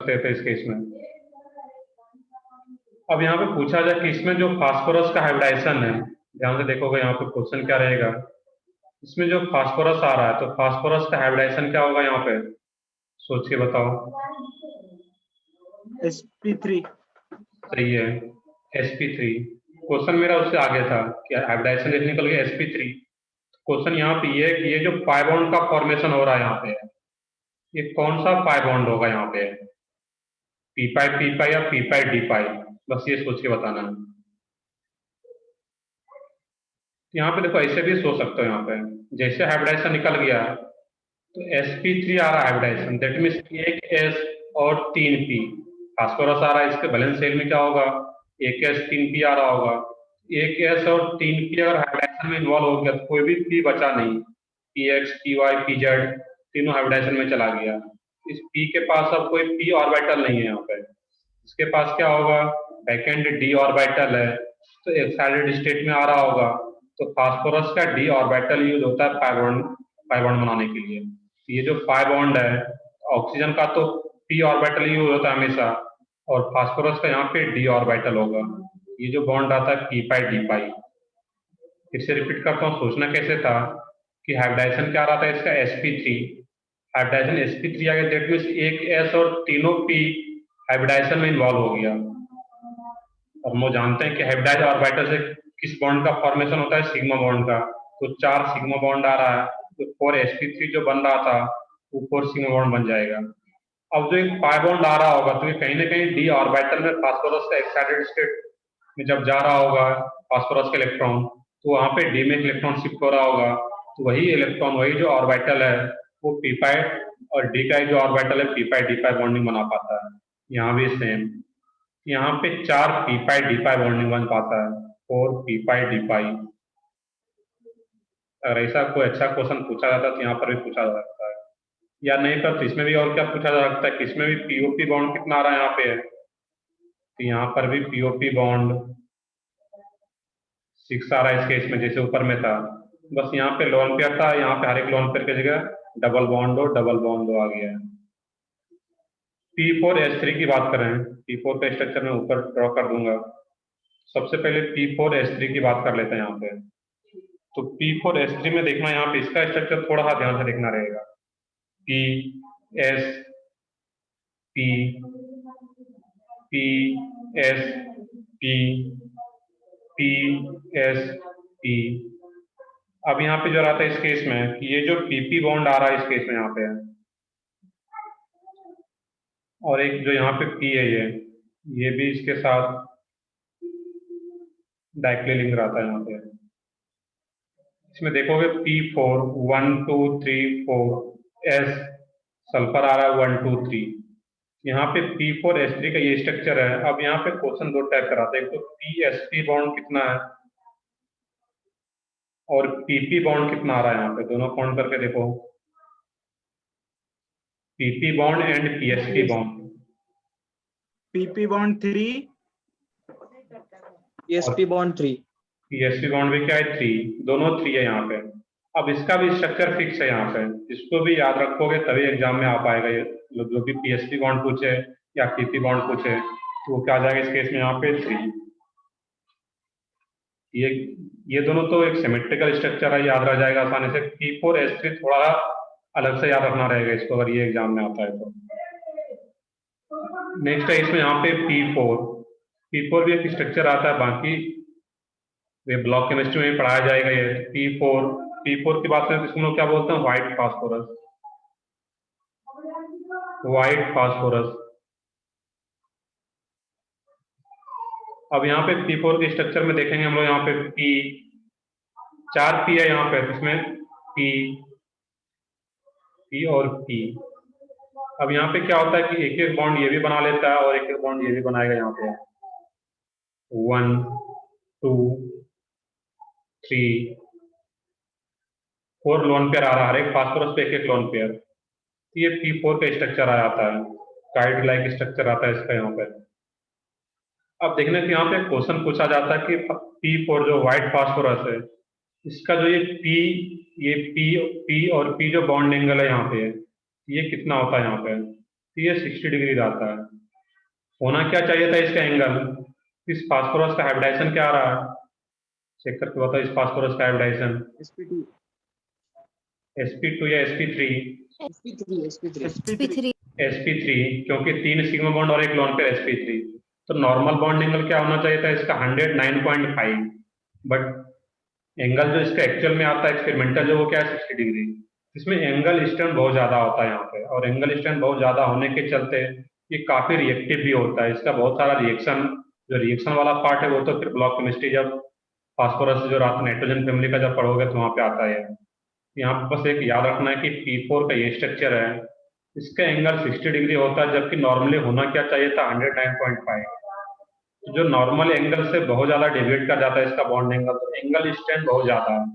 सकते थे इस केस में। अब यहाँ पे पूछा जाए कि इसमें जो फास्फोरस का हाइब्रिडाइजेशन है, ध्यान से देखोगे यहाँ पे क्वेश्चन क्या रहेगा। इसमें जो फास्फोरस आ रहा है तो फास्फोरस का हाइब्रिडाइजेशन क्या होगा यहाँ पे, सोच के बताओ। sp3। सही है, sp3। क्वेश्चन मेरा उससे आगे था कि हाइब्रिडाइजेशन जैसे निकल गया sp3। क्वेश्चन यहाँ पे ये है कि ये जो पाई बॉन्ड का फॉर्मेशन हो रहा है यहाँ पे, ये कौन सा पाई बॉन्ड होगा यहाँ पे, पी पाई या पी डी पाई, बस ये सोच के बताना है। यहाँ पे देखो ऐसे भी सोच सकते हो, यहाँ पे जैसे हाइब्रिडाइजेशन निकल गया तो sp3 आ रहा है हाइब्रिडाइजेशन, दैट मीन्स एक s और 3p। फास्फोरस आ रहा है, इसके बैलेंस सेल में क्या होगा, एक s 3p आ रहा होगा। एक s और 3p अगर हाइब्रिडाइजेशन में इन्वॉल्व हो गया तो कोई भी p बचा नहीं, px py pz तीनों हाइब्रिडाइजेशन में चला गया। इस p के पास अब कोई p ऑर्बिटल नहीं है यहाँ पे, इसके पास क्या होगा, बैकेंड d ऑर्बिटल है, तो एक्साइटेड स्टेट में आ रहा होगा। तो फास्फोरस का d ऑर्बिटल यूज होता है पाई बॉन्ड बनाने के लिए। ये जो पाई बॉन्ड है, ऑक्सीजन का तो p ऑर्बिटल यूज होता है हमेशा, और फास्फोरस का यहाँ पे d ऑर्बिटल होगा। ये जो बॉन्ड आता है p पाई डी पाई। फिर से रिपीट करता हूँ, सोचना कैसे था कि हाइब्रिडाइजेशन क्या रहा था इसका sp3। हाइब्रिडाइजेशन sp3 आ गया, दैट मीन्स एक s और तीनों p हाइब्रिडाइजेशन में इन्वॉल्व हो गया। और हम लोग जानते हैं कि हाइब्रिडाइज ऑर्बिटल से किस बॉन्ड का फॉर्मेशन होता है, सिग्मा बॉन्ड का। तो 4 सिग्मा बॉन्ड आ रहा है, तो 4sp3 जो बन रहा था वो 4 सिग्मा बॉन्ड बन जाएगा। अब जो एक पाई बॉन्ड आ रहा होगा तो ये कहीं ना कहीं d ऑर्बिटल में फास्फोरस का एक्साइटेड स्टेट में जब जा रहा होगा फास्फोरस का इलेक्ट्रॉन, तो वहां पे d में इलेक्ट्रॉन शिफ्ट हो रहा होगा। तो वही इलेक्ट्रॉन, वही जो ऑर्बिटल है वो p पाई और d का जो ऑर्बिटल है p पाई d पाई बॉन्डिंग बना पाता है। यहाँ भी सेम, यहाँ पे 4 p पाई d पाई बॉन्डिंग बन पाता है, 4 p पाई d पाई। अगर ऐसा कोई अच्छा क्वेश्चन पूछा जाता है तो यहाँ पर भी पूछा जा सकता है, या नहीं पर तो इसमें भी और क्या पूछा जा सकता है कि इसमें भी पीओपी बॉन्ड कितना आ रहा है यहाँ पे, तो यहाँ पर भी पीओपी बॉन्ड 6 आ रहा है इस केस में, जैसे ऊपर में था। बस यहाँ पे लोन पेयर था, यहाँ पे हर एक लोन पेयर की जगह डबल बॉन्ड हो आ गया है। P4S3 की बात करें, P4 का स्ट्रक्चर मैं ऊपर ड्रॉ कर दूंगा। सबसे पहले P4S3 की बात कर लेते हैं यहाँ पे। तो P4S3 में देखना, यहाँ पे इसका स्ट्रक्चर थोड़ा सा ध्यान से देखना रहेगा। P S P P S P P S P। अब यहाँ पे जो रहा था इस केस में कि ये जो PP बॉन्ड आ रहा है इस केस में यहाँ पे, और एक जो यहाँ पे P है ये भी इसके साथ डायरेक्टली लिंक रहता है यहाँ पे। इसमें देखोगे P4 1 2 3 4 S सल्फर आ रहा है 1 2 3। यहाँ पे P4S3 का ये स्ट्रक्चर है। अब यहाँ पे क्वेश्चन दो टाइप का आता है, एक तो PSP बॉन्ड कितना है और PP बॉन्ड कितना आ रहा है, यहाँ पे दोनों काउंट करके देखो, PP bond and PSP bond. pp bond 3, psp bond 3, PSP bond भी क्या है 3, दोनों 3 है यहाँ पे। अब इसका भी स्ट्रक्चर फिक्स है यहाँ पे, इसको भी याद रखोगे तभी एग्जाम में आ पाएगा। ये जो भी PSP बॉन्ड पूछे या PP बॉन्ड पूछे तो वो क्या आ जाएगा इस केस में यहाँ पे 3। ये दोनों तो एक सिमेट्रिकल स्ट्रक्चर है, याद रह जाएगा आसानी से। P4S3 थोड़ा अलग से याद रखना रहेगा इसको अगर ये एग्जाम में आता है तो। नेक्स्ट है इसमें यहाँ पे P4 भी एक स्ट्रक्चर आता है, बाकी ये ब्लॉक केमिस्ट्री में पढ़ाया जाएगा। ये P4 की बात करें तो इसको क्या बोलते हैं, व्हाइट फास्फोरस। अब यहाँ पे P4 के स्ट्रक्चर में देखेंगे हम लोग, यहाँ पे P 4 P है यहाँ पे, इसमें P और P। अब यहाँ पे क्या होता है कि एक एक बॉन्ड ये भी बना लेता है और एक एक बॉन्ड ये भी बनाएगा। यहाँ पे 1 2 3 4 लोन पेयर आ रहा है, हर एक फास्फोरस पे एक एक लोन पेयर। ये P4 का स्ट्रक्चर आ जाता है, काइट लाइक स्ट्रक्चर आता है इसका यहाँ पे। अब देखने कि यहाँ पे क्वेश्चन पूछा जाता है कि P4 जो व्हाइट फास्फोरस है, इसका जो ये P और P जो बॉन्ड एंगल है यहाँ पे, ये कितना होता है यहाँ पे। तो ये 60 डिग्री रहता है। होना क्या चाहिए था इसका एंगल? इस फास्फोरस का हाइब्रिडाइजेशन क्या आ रहा है? चेक करके बताओ इस फास्फोरस का हाइब्रिडाइजेशन। sp2 sp2 या sp3? sp3 sp3 sp3, क्योंकि 3 सिग्मा बॉन्ड और एक लोन पेयर sp3, तो नॉर्मल बॉन्ड एंगल क्या होना चाहिए था इसका? 109.5, बट एंगल जो इसका एक्चुअल में आता है एक्सपेरिमेंटल जो, वो क्या है? 60 डिग्री। इसमें एंगल स्ट्रेंथ बहुत ज्यादा होता है यहाँ पे, और एंगल स्ट्रेंथ बहुत ज्यादा होने के चलते ये काफी रिएक्टिव भी होता है। इसका बहुत सारा रिएक्शन, जो रिएक्शन वाला पार्ट है वो तो फिर ब्लॉक केमिस्ट्री जब फास्फोरस जो नाइट्रोजन फैमिली का जब पढ़ोगे तो वहाँ पे आता है। यहाँ पे बस एक याद रखना है कि P4 का ये स्ट्रक्चर है, इसका एंगल 60 डिग्री होता है, जबकि नॉर्मली होना क्या चाहिए था? 109.5। जो नॉर्मल एंगल से बहुत ज्यादा डेविएट कर जाता है इसका बॉन्ड एंगल, तो एंगल स्ट्रेंथ बहुत ज्यादा है,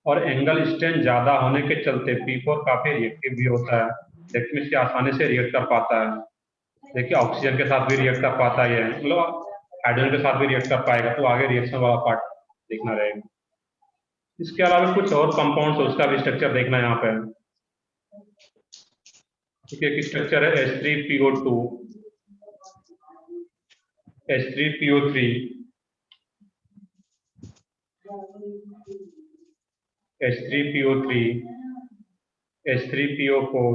और एंगल स्ट्रेंथ ज्यादा होने के चलते P4 काफी रिएक्टिव भी होता है। दैट मीन्स कि आसानी से रिएक्ट कर पाता है। देखिए ऑक्सीजन के साथ भी रिएक्ट कर पाता है, मतलब हाइड्रोजन के साथ भी रिएक्ट कर पाएगा, तो आगे रिएक्शन वाला पार्ट देखना रहेगा। इसके अलावा कुछ और कंपाउंड्स उसका भी स्ट्रक्चर देखना है यहाँ पे। ठीक है, एक स्ट्रक्चर है H3PO2, H3PO3, H3PO3, H3PO4।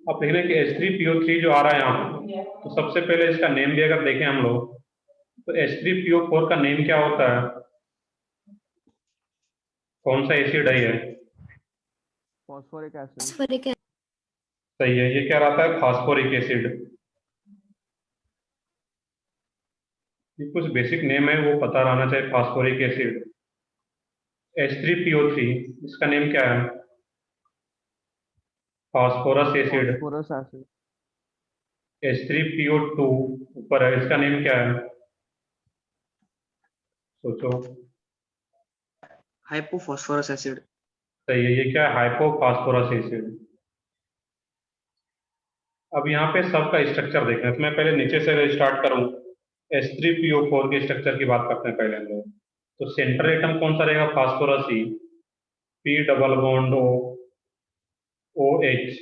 अब देख रहे हैं कि H3PO3 जो आ रहा है यहाँ पे, तो सबसे पहले इसका नेम भी अगर देखें हम लोग, तो H3PO4 का नेम क्या होता है? कौन सा एसिड है ये? phosphoric acid phosphoric acid सही है, ये क्या रहता है? Phosphoric acid. ये कुछ बेसिक नेम है वो पता रहना चाहिए। Phosphoric acid. H3PO3, इसका नेम क्या है? Phosphorus acid. phosphorus acid H3PO2 ऊपर है, इसका नेम क्या है? सोचो। hypophosphorus acid सही है, ये क्या है? Hypophosphorous acid. अब यहाँ पे सबका स्ट्रक्चर देखना है, तो मैं पहले नीचे से स्टार्ट करूँ। H3PO4 के स्ट्रक्चर की बात करते हैं पहले हम लोग। तो सेंट्रल एटम कौन सा रहेगा? फास्फोरस ही। P double bond O, OH,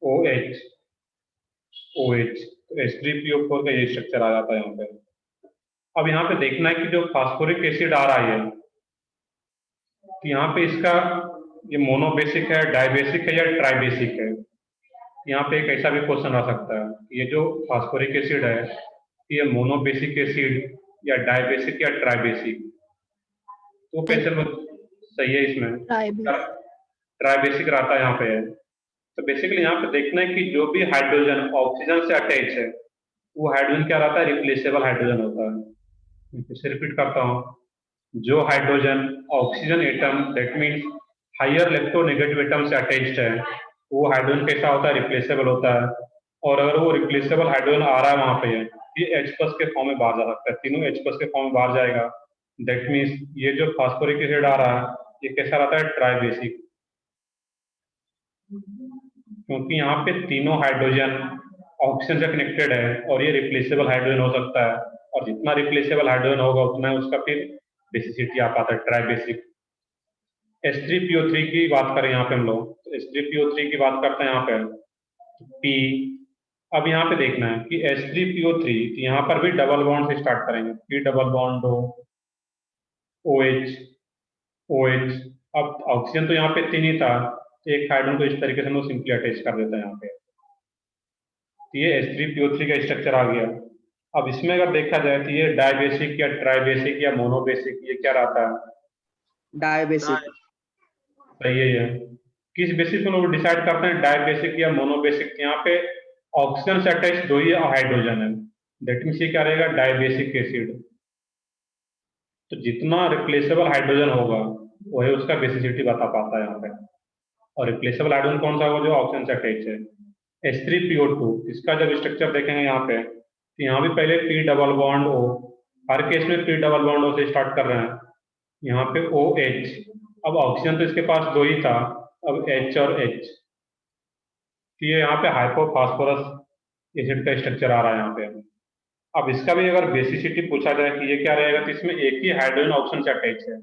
OH, OH, तो H3PO4 का ये स्ट्रक्चर आ जाता है यहाँ पे। अब यहाँ पे देखना है कि जो फास्फोरिक एसिड आ रहा है, तो यहाँ पे इसका ये मोनोबेसिक है, डाइबेसिक है, या ट्राइबेसिक है? यहाँ पे एक ऐसा भी क्वेश्चन आ सकता है कि ये जो फास्फोरिक एसिड है, ये मोनोबेसिक एसिड या डाइबेसिक या ट्राइबेसिक? तो कैसे सही है इसमें? tribes ट्राइबेसिक रहता है यहाँ पे। तो बेसिकली यहाँ पे देखना है कि जो भी हाइड्रोजन ऑक्सीजन से अटैच है, वो हाइड्रोजन क्या रहता है? रिप्लेसेबल हाइड्रोजन होता है। फिर से रिपीट करता हूँ, जो hydrogen oxygen atom, that means higher electronegative atom से अटैच्ड है, वो हाइड्रोजन कैसा होता है? रिप्लेसेबल होता है। और अगर वो रिप्लेसेबल हाइड्रोजन आ रहा है वहां पे, ये H+ के फॉर्म में बाहर जा सकता है, तीनों H+ के फॉर्म में बाहर जाएगा। दैट मीन्स ये जो फास्फोरिक एसिड आ रहा है, ये कैसा रहता है? ट्राइबेसिक, क्योंकि यहाँ पे तीनों हाइड्रोजन ऑक्सीजन से कनेक्टेड है, और ये रिप्लेसेबल हाइड्रोजन हो सकता है, और जितना रिप्लेसेबल हाइड्रोजन होगा उतना उसका फिर बेसिसिटी आ पाता है, ट्राइबेसिक। H3PO3 की बात करें यहाँ पे हम लोग, तो H3PO3 की बात करते हैं यहाँ पे, P। अब यहाँ पे देखना है कि H3PO3, तो यहाँ पर भी डबल बॉन्ड से स्टार्ट करेंगे। P double bond O, OH, OH। अब ऑक्सीजन तो यहाँ पे 3 ही था, तो एक हाइड्रोजन को इस तरीके से हम लोग सिंपली अटैच कर देते हैं यहाँ पे। तो ये H3PO3 का स्ट्रक्चर आ गया। अब इसमें अगर देखा जाए तो ये डाइबेसिक या ट्राइबेसिक या मोनोबेसिक, ये क्या रहता है? diabasic सही है ये। किस बेसिस पर लोग डिसाइड करते हैं डाइबेसिक या मोनोबेसिक? यहाँ पे ऑक्सीजन से अटैच दो ही हाइड्रोजन है, दैट मीन्स ये क्या रहेगा? Dibasic acid. तो जितना रिप्लेसेबल हाइड्रोजन होगा वही उसका बेसिसिटी बता पाता है यहाँ पे। और रिप्लेसेबल हाइड्रोजन कौन सा होगा? जो ऑक्सीजन से अटैच है। H3PO2, इसका जब स्ट्रक्चर देखेंगे यहाँ पे, तो यहाँ भी पहले P डबल बॉन्ड O, हर केस में P डबल बॉन्ड O से स्टार्ट कर रहे हैं। यहाँ पे OH, अब ऑक्सीजन तो इसके पास 2 ही था, अब H और H, तो ये यहाँ पे हाइपोफास्फोरस एसिड का स्ट्रक्चर आ रहा है यहाँ पे। अब इसका भी अगर बेसिसिटी पूछा जाए कि ये क्या रहेगा, तो इसमें एक ही हाइड्रोजन ऑक्सीजन से अटैच है,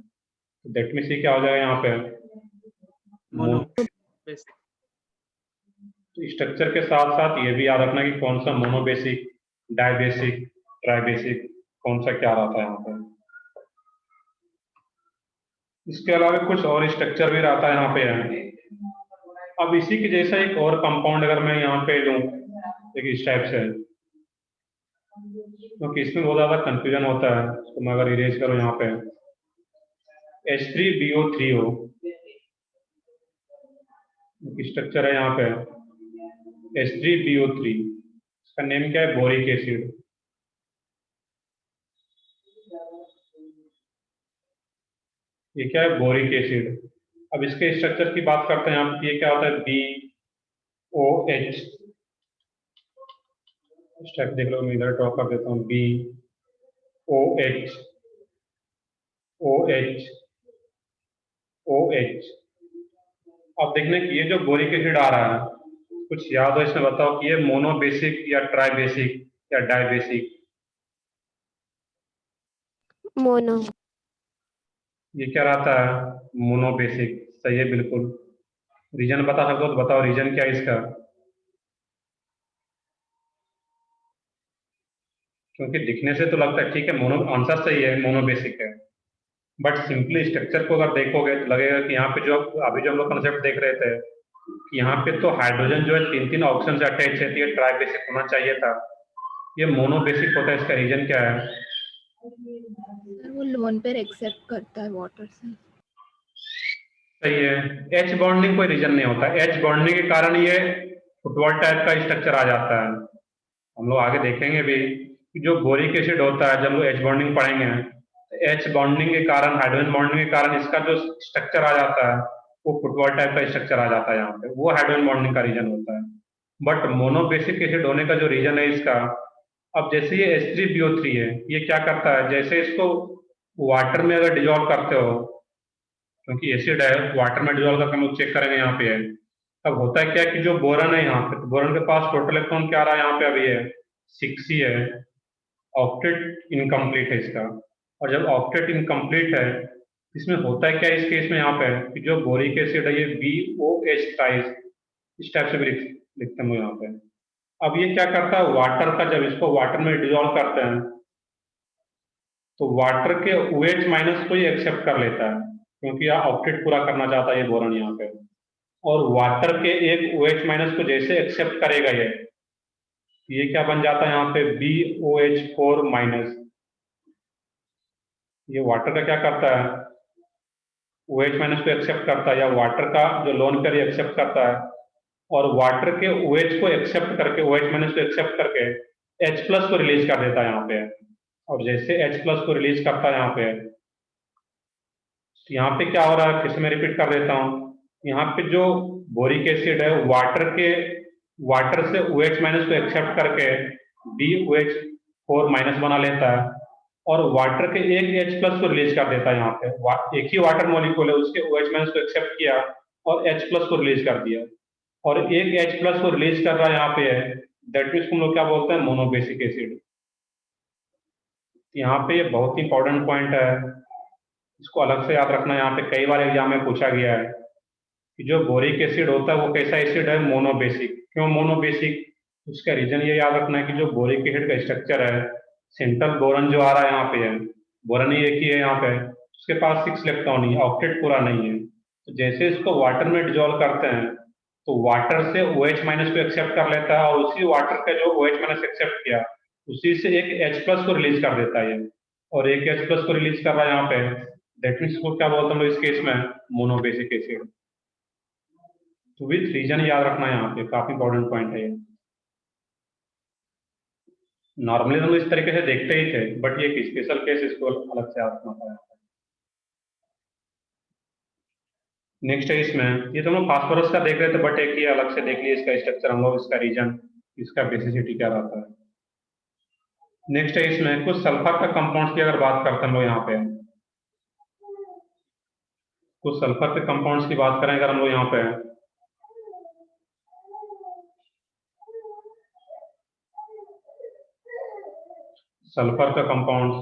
दैट मीन्स ये क्या हो जाएगा यहाँ पे मोनो बेसिक। तो स्ट्रक्चर के साथ साथ ये भी याद रखना कि कौन सा मोनोबेसिक, डाइबेसिक, ट्राइबेसिक, कौन सा क्या रहता है यहाँ पे। इसके अलावा कुछ और स्ट्रक्चर भी रहता है यहाँ पे। अब इसी के जैसा एक और कंपाउंड अगर मैं यहाँ पे लूँ एक इस टाइप से, क्योंकि इसमें बहुत ज्यादा कंफ्यूजन होता है, तो मैं अगर इरेज करूँ यहाँ पे H3BO3O स्ट्रक्चर है यहाँ पे H3BO3, इसका नेम क्या है बोरिक एसिड। ये क्या है बोरिक एसिड। अब इसके स्ट्रक्चर की बात करते हैं यहाँ पे, ये क्या होता है BOH, स्टेप देख लो, मैं इधर ड्रॉ कर देता हूँ BOH OH OH। अब देखने की ये जो बोरिक एसिड आ रहा है, कुछ याद हो इसमें बताओ कि ये मोनोबेसिक या ट्राइबेसिक या डाइबेसिक। मोनो। ये क्या रहता है मोनोबेसिक, सही है बिल्कुल। रीजन बता सकते हो तो बताओ रीजन क्या है इसका। क्योंकि दिखने से तो लगता है ठीक है मोनो, आंसर सही है मोनोबेसिक है, बट सिंपली स्ट्रक्चर को अगर देखोगे तो लगेगा कि यहाँ पे जो अभी जो हम लोग कंसेप्ट देख रहे थे कि यहाँ पे तो हाइड्रोजन जो है 3-3 ऑक्सीजन से अटैच है, तो ये ट्राइबेसिक होना चाहिए था, ये मोनोबेसिक होता है। इसका रीजन क्या है? सर वो लोन पेयर एक्सेप्ट करता है वाटर से। सही है, एच बॉन्डिंग कोई रीजन नहीं होता, एच बॉन्डिंग के कारण ये फुटबॉल टाइप का स्ट्रक्चर आ जाता है। हम लोग आगे देखेंगे भी कि जो बोरिक एसिड होता है, जब लोग एच बॉन्डिंग पढ़ेंगे, एच बॉन्डिंग के कारण, हाइड्रोजन बॉन्डिंग के कारण इसका जो स्ट्रक्चर आ जाता है वो फुटबॉल टाइप का स्ट्रक्चर आ जाता है यहाँ पे, वो हाइड्रोजन बॉन्डिंग का रीजन होता है। बट मोनोबेसिक एसिड होने का जो रीजन है इसका, अब जैसे ये H3BO3 है, ये क्या करता है, जैसे इसको वाटर में अगर डिजोल्व करते हो, क्योंकि एसिड है, वाटर में डिजोल्व करके हम लोग चेक करेंगे यहाँ पे है, अब होता है क्या कि जो बोरन है यहाँ पे, तो बोरन के पास टोटल इलेक्ट्रॉन क्या आ रहा है यहाँ पे अभी है 6 ही है, ऑक्टेट इनकम्प्लीट है इसका। और जब ऑक्टेट इनकम्प्लीट है, इसमें होता है क्या इस केस में यहाँ पे कि जो बोरिक एसिड है ये BOH टाइप, इस टाइप से भी लिखते हैं यहाँ पे। अब ये क्या करता है वाटर का, जब इसको वाटर में डिजोल्व करते हैं तो वाटर के OH माइनस को ये एक्सेप्ट कर लेता है, क्योंकि यह ऑक्टेट पूरा करना चाहता है ये बोरन यहाँ पे। और वाटर के एक OH माइनस को जैसे एक्सेप्ट करेगा ये क्या बन जाता है यहाँ पे BOH4 माइनस। ये वाटर का क्या करता है OH माइनस को एक्सेप्ट करता है, या वाटर का जो लोन पेयर एक्सेप्ट करता है, और वाटर के OH को एक्सेप्ट करके, OH माइनस को एक्सेप्ट करके H प्लस को रिलीज कर देता है यहाँ पे। और जैसे H प्लस को रिलीज करता है यहाँ पे, तो यहाँ पे क्या हो रहा है, फिर से मैं रिपीट कर देता हूँ, यहाँ पे जो बोरिक एसिड है वाटर से OH माइनस को एक्सेप्ट करके BOH4 माइनस बना लेता है, और वाटर के एक H प्लस को रिलीज कर देता है यहाँ पे। एक ही वाटर मॉलिक्यूल है, उसके OH माइनस को एक्सेप्ट किया और H प्लस को रिलीज कर दिया, और एक H प्लस को रिलीज कर रहा है यहाँ पे है, दैट मीन्स हम लोग क्या बोलते हैं मोनोबेसिक एसिड। यहाँ पे ये बहुत ही इंपॉर्टेंट पॉइंट है, इसको अलग से याद रखना। यहाँ पे कई बार एग्जाम में पूछा गया है कि जो बोरिक एसिड होता है वो कैसा एसिड है, मोनोबेसिक। क्यों मोनोबेसिक? उसका रीजन ये याद रखना है कि जो बोरिक एसिड का स्ट्रक्चर है, सेंट्रल बोरन जो आ रहा है यहाँ पे है, बोरन ही एक ही है यहाँ पे, उसके पास 6 इलेक्ट्रॉन ही, ऑक्टेट पूरा नहीं है। तो जैसे इसको वाटर में डिजोल्व करते हैं तो वाटर से OH माइनस को एक्सेप्ट कर लेता है, और उसी वाटर का जो OH माइनस एक्सेप्ट किया उसी से एक H प्लस को रिलीज कर देता है, और एक H प्लस को रिलीज कर रहा है यहाँ पे, दैट मीन्स को क्या बोलते हैं इस केस में मोनोबेसिक एसिड। तो विथ रीजन याद रखना है यहाँ पे, काफी इंपॉर्टेंट पॉइंट है ये। नॉर्मली हम इस तरीके से देखते ही थे, बट ये एक स्पेशल केस, इसको अलग से याद रखना पड़ा। नेक्स्ट है इसमें, ये तो हम लोग फास्फोरस का देख रहे थे, बट एक ही अलग से देख लिया इसका स्ट्रक्चर हम लोग, इसका रीजन, इसका बेसिसिटी क्या रहता है। नेक्स्ट है इसमें कुछ सल्फर का कंपाउंड्स की अगर बात करते हैं हम लोग यहाँ पे, कुछ सल्फर के कंपाउंड्स की बात करें अगर हम लोग यहाँ पे, सल्फर का compound,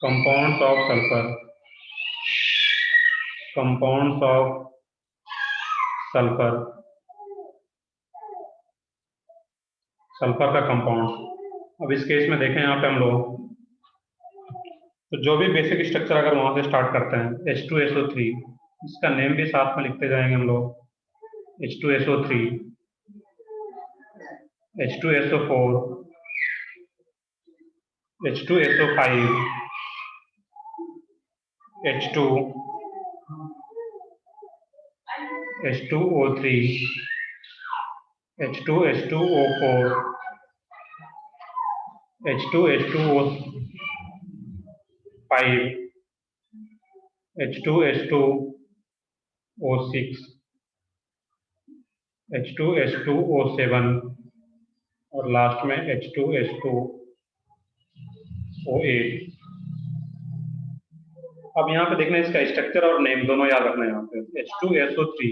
compounds of sulphur, compounds of sulphur, sulphur का कंपाउंड। अब इस केस में देखें यहाँ पे हम लोग, तो जो भी बेसिक स्ट्रक्चर अगर वहां से स्टार्ट करते हैं, H2SO3, इसका नेम भी साथ में लिखते जाएंगे हम लोग, H2SO3, H2SO4, H2SO5, H2, H2O3, H2H2O4, H2H2O5, H2H2O6, H2H2O7 और लास्ट में H2H2O8। अब यहाँ पे देखना इसका स्ट्रक्चर और नेम दोनों याद रखना है। यहाँ पे H2SO3,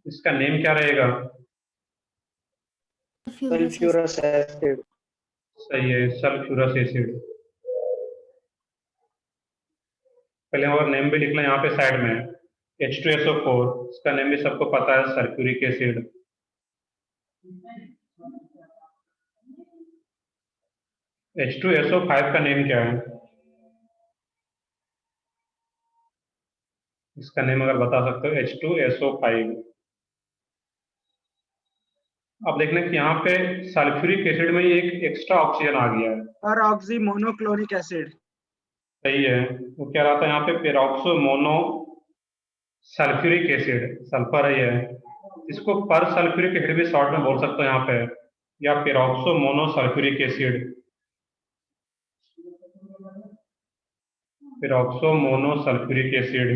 इसका नेम क्या रहेगा? Sulphurous acid. सही है, सल्फ्यूरस एसिड। पहले और नेम भी लिख लें यहाँ पे साइड में। H2SO4, इसका नेम भी सबको पता है, सल्फ्यूरिक एसिड। H2SO5 का नेम क्या है? इसका नेम अगर बता सकते हो, H2SO5। अब देखना कि यहाँ पे सल्फ्यूरिक एसिड में एक एक्स्ट्रा ऑक्सीजन आ गया है, और ऑक्सी मोनोक्लोरिक एसिड। सही है। वो क्या रहा था यहाँ पे, peroxo mono sulphuric acid, sulphur है ये। इसको पर सल्फ्यूरिक एसिड भी शॉर्ट में बोल सकते हो यहाँ पे, या peroxomonosulphuric acid, peroxomonosulphuric acid,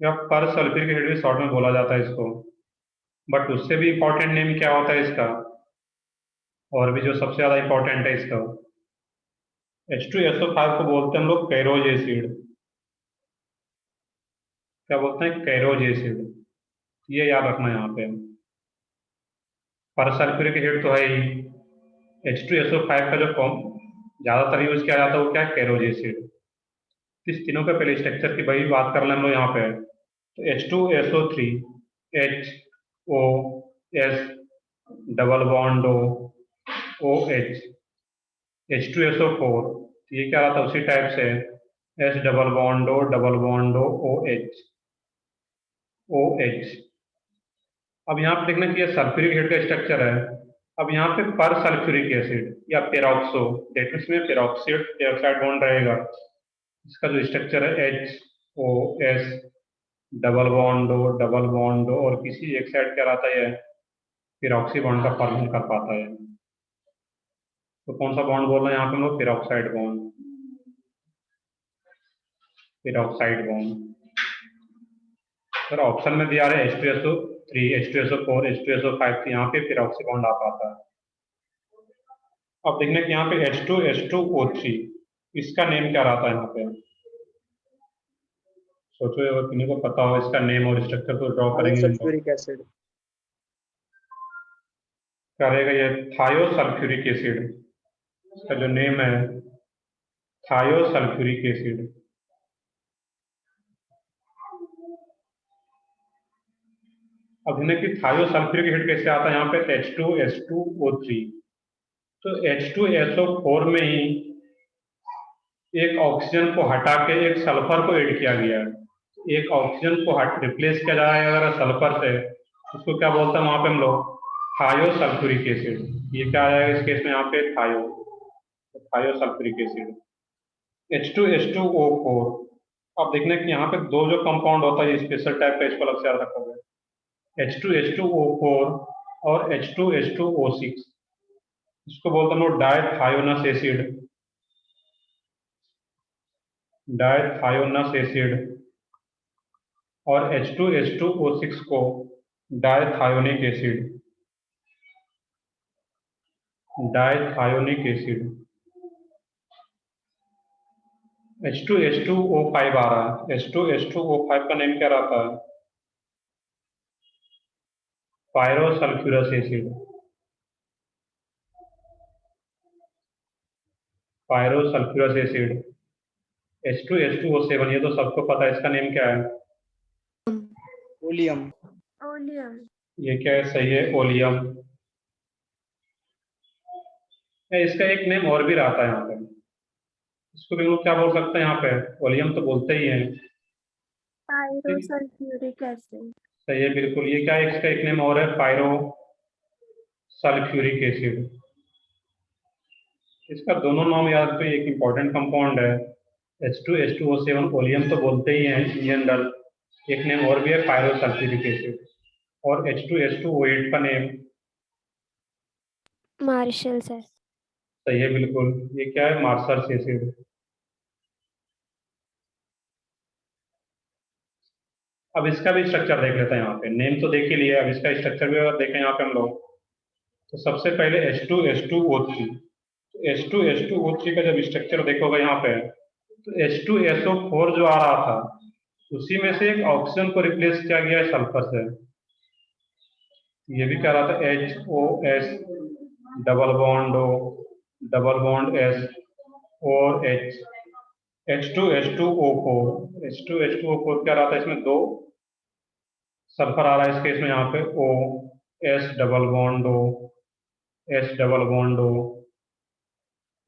या पर सल्फ्यूरिक एसिड भी शॉर्ट में बोला जाता है इसको। बट उससे भी इंपॉर्टेंट नेम क्या होता है इसका, और भी जो सबसे ज्यादा इंपॉर्टेंट है इसका, H2SO5 को बोलते हैं हम लोग कैरोज एसिड। क्या बोलते हैं? कैरोज एसिड। ये याद रखना है यहाँ पे। पर सल्फ्यूरिक एसिड तो है ही, H2SO5 का जो फॉर्म ज्यादातर यूज किया जाता है वो क्या है, कैरोज एसिड। इस तीनों के पहले स्ट्रक्चर की वही बात कर लें हम लोग यहाँ पे। तो H2SO3, HOS double bond OH, H2SO4, ये क्या रहा था उसी टाइप से, S double bond OH, OH। अब यहाँ पे देखना कि ये सल्फ्यूरिक एसिड का स्ट्रक्चर है। अब यहाँ पे पर सल्फ्यूरिक एसिड या पेरोक्सो, डेट में पेरोक्साइड पेरोक्साइड बॉन्ड रहेगा। इसका जो स्ट्रक्चर है HOS डबल बॉन्ड और किसी एक साइड क्या रहता है, पेरोक्सी बॉन्ड का फॉर्मेशन कर पाता है। तो कौन सा बॉन्ड बोल रहे हैं यहाँ पे हम लोग, peroxide bond, peroxide bond. Sir option में दिया रहा है H2SO3, H2SO4, H2SO5, तो यहाँ पे पेरोक्सी बॉन्ड आ पाता है। अब देखने कि यहाँ पे H2H2O3, इसका नेम क्या रहता है यहाँ पे? सोचो अगर किन्हीं को पता हो इसका नेम और स्ट्रक्चर तो ड्रॉ करेंगे हम लोग। Sulphuric acid. क्या रहेगा ये, थायोसल्फ्यूरिक एसिड। इसका जो नेम है थायोसल्फ्यूरिक एसिड। अब देखने कि थायोसल्फ्यूरिक एसिड कैसे आता है यहाँ पे, H2H2O3, तो H2SO4 में ही एक ऑक्सीजन को हटा के एक सल्फर को ऐड किया गया है। एक ऑक्सीजन को रिप्लेस किया जाएगा अगर सल्फर से, उसको क्या बोलते हैं वहां पे हम लोग, थायोसल्फ्यूरिक एसिड। ये क्या आएगा इस केस में यहाँ पे, थायोसल्फ्यूरिक एसिड। H2H2O4। अब देखने कि यहाँ पे दो जो कंपाउंड होता है स्पेशल टाइप का, इसको अलग से याद रखोगे, H2H2O4 और H2H2O6, इसको बोलते हैं लोग डायथायोनस एसिड, डायथायोनस एसिड। और H2H2O6 को डायथायोनिक एसिड, डायथायोनिक एसिड। H2H2O5 आ रहा है, H2H2O5 का नेम क्या रहता है, pyrosulphurous acid. Pyrosulphurous acid. H2H2O7, ये तो सबको पता है, इसका नेम क्या है? ओलियम। ओलियम। ये क्या है? सही है, ओलियम। इसका एक नेम और भी रहता है यहाँ पे, इसको भी लोग क्या बोल सकते हैं यहाँ पे? ओलियम तो बोलते ही हैं। Pyrosulphuric acid. सही है, बिल्कुल। ये क्या है? इसका एक नेम और है, पायरो सल्फ्यूरिक एसिड। इसका दोनों नाम याद तो एक इंपॉर्टेंट कंपाउंड है, H2H2O7, ओलियम तो बोलते ही हैं इन जनरल, एक नेम और भी है, पायरो सल्फ्यूरिक एसिड। और H2H2O8 का नेम? Marshal sir. सही है, बिल्कुल। ये क्या है? Marshall acid. अब इसका भी स्ट्रक्चर देख लेते हैं यहाँ पे, नेम तो देख ही लिया, अब इसका स्ट्रक्चर भी अगर देखें यहाँ पे हम लोग, तो सबसे पहले H2H2O3। H2H2O3 का जब स्ट्रक्चर देखोगे यहाँ पे, तो H2SO4 जो आ रहा था, उसी में से एक ऑक्सीजन को रिप्लेस किया गया है सल्फर से। ये भी क्या रहा था? HOS double bond O double bond S और H, H2H2O4। H2H2O4 क्या रहा था? इसमें दो सल्फर आ रहा है इस केस में, यहाँ पे O S double bond O S double bond O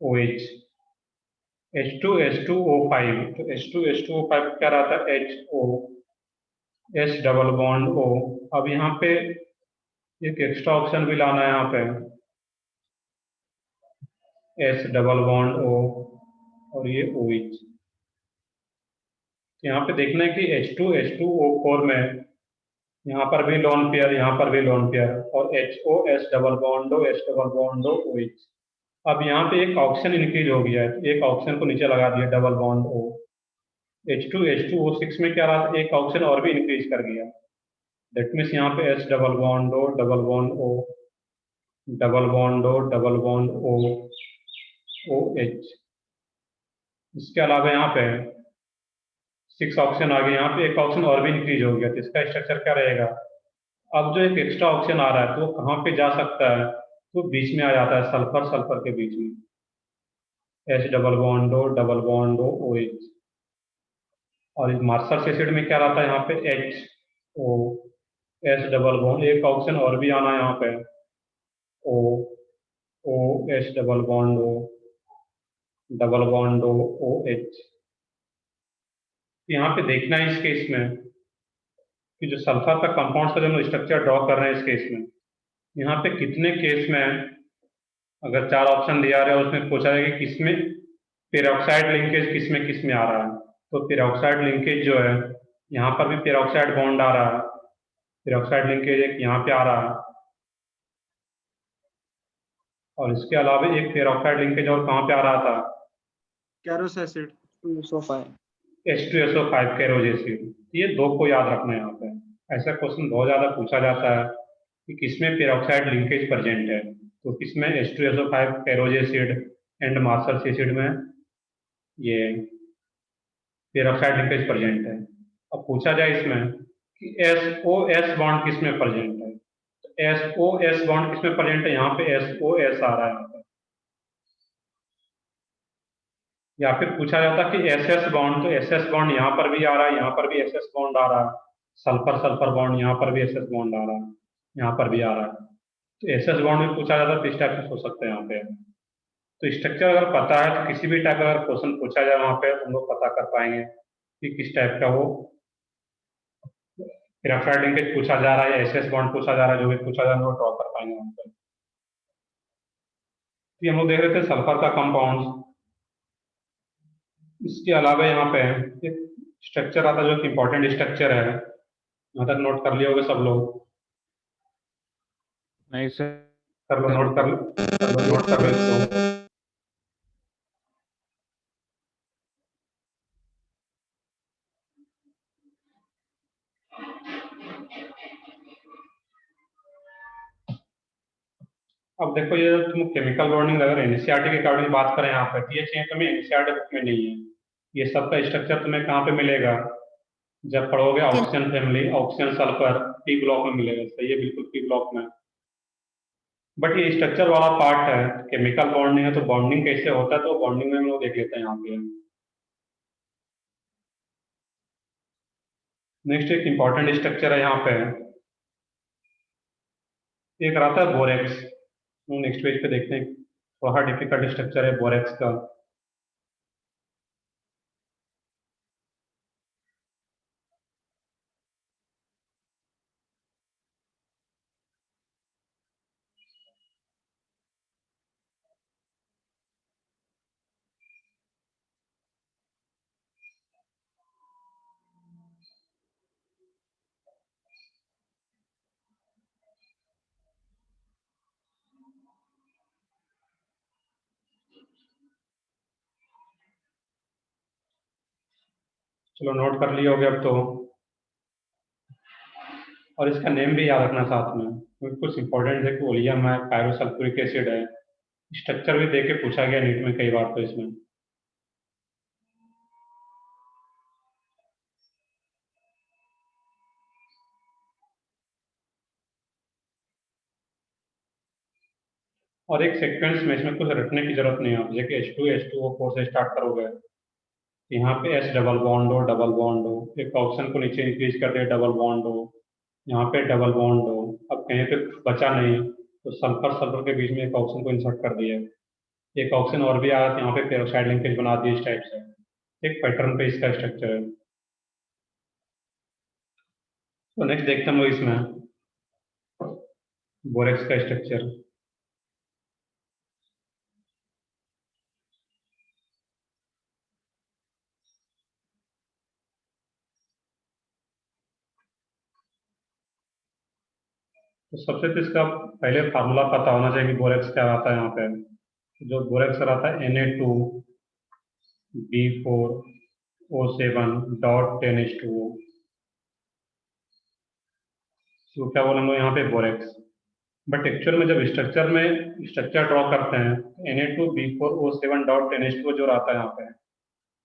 OH। H2H2O5, तो H2H2O5 क्या रहा था? HO S double bond O। अब यहाँ पे एक एक्स्ट्रा ऑप्शन भी लाना है यहाँ पे, S डबल बॉन्ड O और ये OH। यहाँ पे देखना है कि H2H2O4 में यहाँ पर भी लोन पेयर, यहाँ पर भी लोन पेयर, और HO S double bond O S double bond O OH। अब यहाँ पे एक ऑप्शन इंक्रीज हो गया है, तो एक ऑप्शन को नीचे लगा दिया, डबल बॉन्ड O। H2H2O6 में क्या रहा? एक ऑप्शन और भी इंक्रीज कर दिया, दैट मीन्स यहाँ पे S double bond O double bond O double bond O double bond O OH। इसके अलावा यहाँ पे 6 ऑप्शन आ गए, यहाँ पे एक ऑप्शन और भी इंक्रीज हो गया, तो इसका स्ट्रक्चर क्या रहेगा? अब जो एक एक्स्ट्रा ऑप्शन आ रहा है, तो वो कहाँ पे जा सकता है? तो बीच में आ जाता है, सल्फर सल्फर के बीच में, H double bond O double bond O OH। और इस मार्शल एसिड में क्या रहता है? यहाँ पे HO S डबल बॉन्ड, एक ऑप्शन और भी आना है यहाँ पे, O O S double bond O double bond O OH। यहाँ पे देखना है इस केस में कि जो सल्फर का कंपाउंड का जो स्ट्रक्चर ड्रॉ कर रहे हैं इस केस में, यहाँ पे कितने केस में, अगर 4 ऑप्शन दिया रहा है उसमें पूछा जाएगा कि किसमें पेरोक्साइड लिंकेज किस में आ रहा है, तो पेरोक्साइड लिंकेज जो है, यहाँ पर भी पेरोक्साइड बॉन्ड आ रहा है, पेरोक्साइड लिंकेज एक यहाँ पे आ रहा है, और इसके अलावा एक पेरोक्साइड लिंकेज और कहाँ पे आ रहा था? Carolus acid SO5। H2SO5 Caro's acid. ये दो को याद रखना है यहाँ पे, ऐसा क्वेश्चन बहुत ज्यादा पूछा जाता है कि किसमें पेरोक्साइड लिंकेज प्रेजेंट है, तो किसमें? H2SO5 Caro's acid and Marshall acid में ये पेरोक्साइड लिंकेज प्रेजेंट है। अब पूछा जाए इसमें कि SOS बॉन्ड किसमें प्रेजेंट है, तो SOS बॉन्ड किसमें प्रेजेंट है? यहाँ पे SOS आ रहा है यहाँ पे। या फिर पूछा जाता कि SS बॉन्ड, तो SS बॉन्ड यहाँ पर भी आ रहा है, यहाँ पर भी SS बॉन्ड आ रहा है, सल्फर सल्फर बॉन्ड यहाँ पर भी SS बॉन्ड आ रहा है, यहाँ पर भी आ रहा है, तो SS बॉन्ड भी पूछा जाता है, तो इस टाइप से सोच सकते हैं यहाँ पे। तो स्ट्रक्चर अगर पता है तो किसी भी टाइप का अगर क्वेश्चन पूछा जाए वहाँ पे हम लोग पता कर पाएंगे कि किस टाइप का वो पेरोक्साइड लिंकेज पूछा जा रहा है या SS बॉन्ड पूछा जा रहा है, जो भी पूछा जा रहा है वो ड्रॉ कर पाएंगे वहाँ पे। तो हम लोग देख रहे थे सल्फर का कंपाउंड। इसके अलावा यहाँ पे एक स्ट्रक्चर आता है जो कि इंपॉर्टेंट स्ट्रक्चर है, यहाँ तक नोट कर लिए होंगे सब लोग? नहीं सर। कर लो, नोट कर लो इसको। अब देखो, ये तुम केमिकल बॉन्डिंग अगर एनसीईआरटी के अकॉर्डिंग बात करें यहाँ पे, ये चीज तुम्हें एनसीईआरटी बुक में नहीं है, ये सबका स्ट्रक्चर तुम्हें कहाँ पे मिलेगा? जब पढ़ोगे oxygen family, oxygen sulphur, P block में मिलेगा। सही है, बिल्कुल पी ब्लॉक में। बट ये स्ट्रक्चर वाला पार्ट है, केमिकल बॉन्डिंग है, तो बॉन्डिंग कैसे होता है तो बॉन्डिंग में हम लोग देख लेते हैं यहाँ पे। नेक्स्ट एक इंपॉर्टेंट स्ट्रक्चर है यहाँ पे, एक रहता है बोरेक्स। नेक्स्ट पेज पे देखते हैं, थोड़ा डिफिकल्ट स्ट्रक्चर है बोरेक्स का। चलो नोट कर लिए होगे अब तो, और इसका नेम भी याद रखना साथ में, क्योंकि कुछ इंपॉर्टेंट है कि ओलियम है, पायरोसल्फ्यूरिक एसिड है। स्ट्रक्चर भी देख के पूछा गया नीट में कई बार तो इसमें। और एक सीक्वेंस में इसमें कुछ रखने की जरूरत नहीं है, आप जैसे H2O4 से स्टार्ट करोगे, यहाँ पे S डबल बॉन्ड हो, डबल बॉन्ड हो, एक ऑप्शन को नीचे इंक्रीज कर दे, डबल बॉन्ड हो, यहाँ पे डबल बॉन्ड हो। अब कहीं पे बचा नहीं तो सल्फर सल्फर के बीच में एक ऑप्शन को इंसर्ट कर दिया, एक ऑप्शन और भी आया तो यहाँ पे पेरोक्साइड लिंकेज बना दिए इस टाइप से। एक पैटर्न पे इसका स्ट्रक्चर है। तो नेक्स्ट देखते हैं हम लोग इसमें बोरेक्स का स्ट्रक्चर। तो सबसे तो इसका पहले फार्मूला पता होना चाहिए कि बोरेक्स क्या आता है यहाँ पे। जो बोरेक्स रहता है Na2B4O7.10H2O, तो क्या बोलेंगे यहाँ पे बोरेक्स। बट एक्चुअल में जब स्ट्रक्चर ड्रॉ करते हैं Na2B4O7.10H2O जो रहता है यहाँ पे,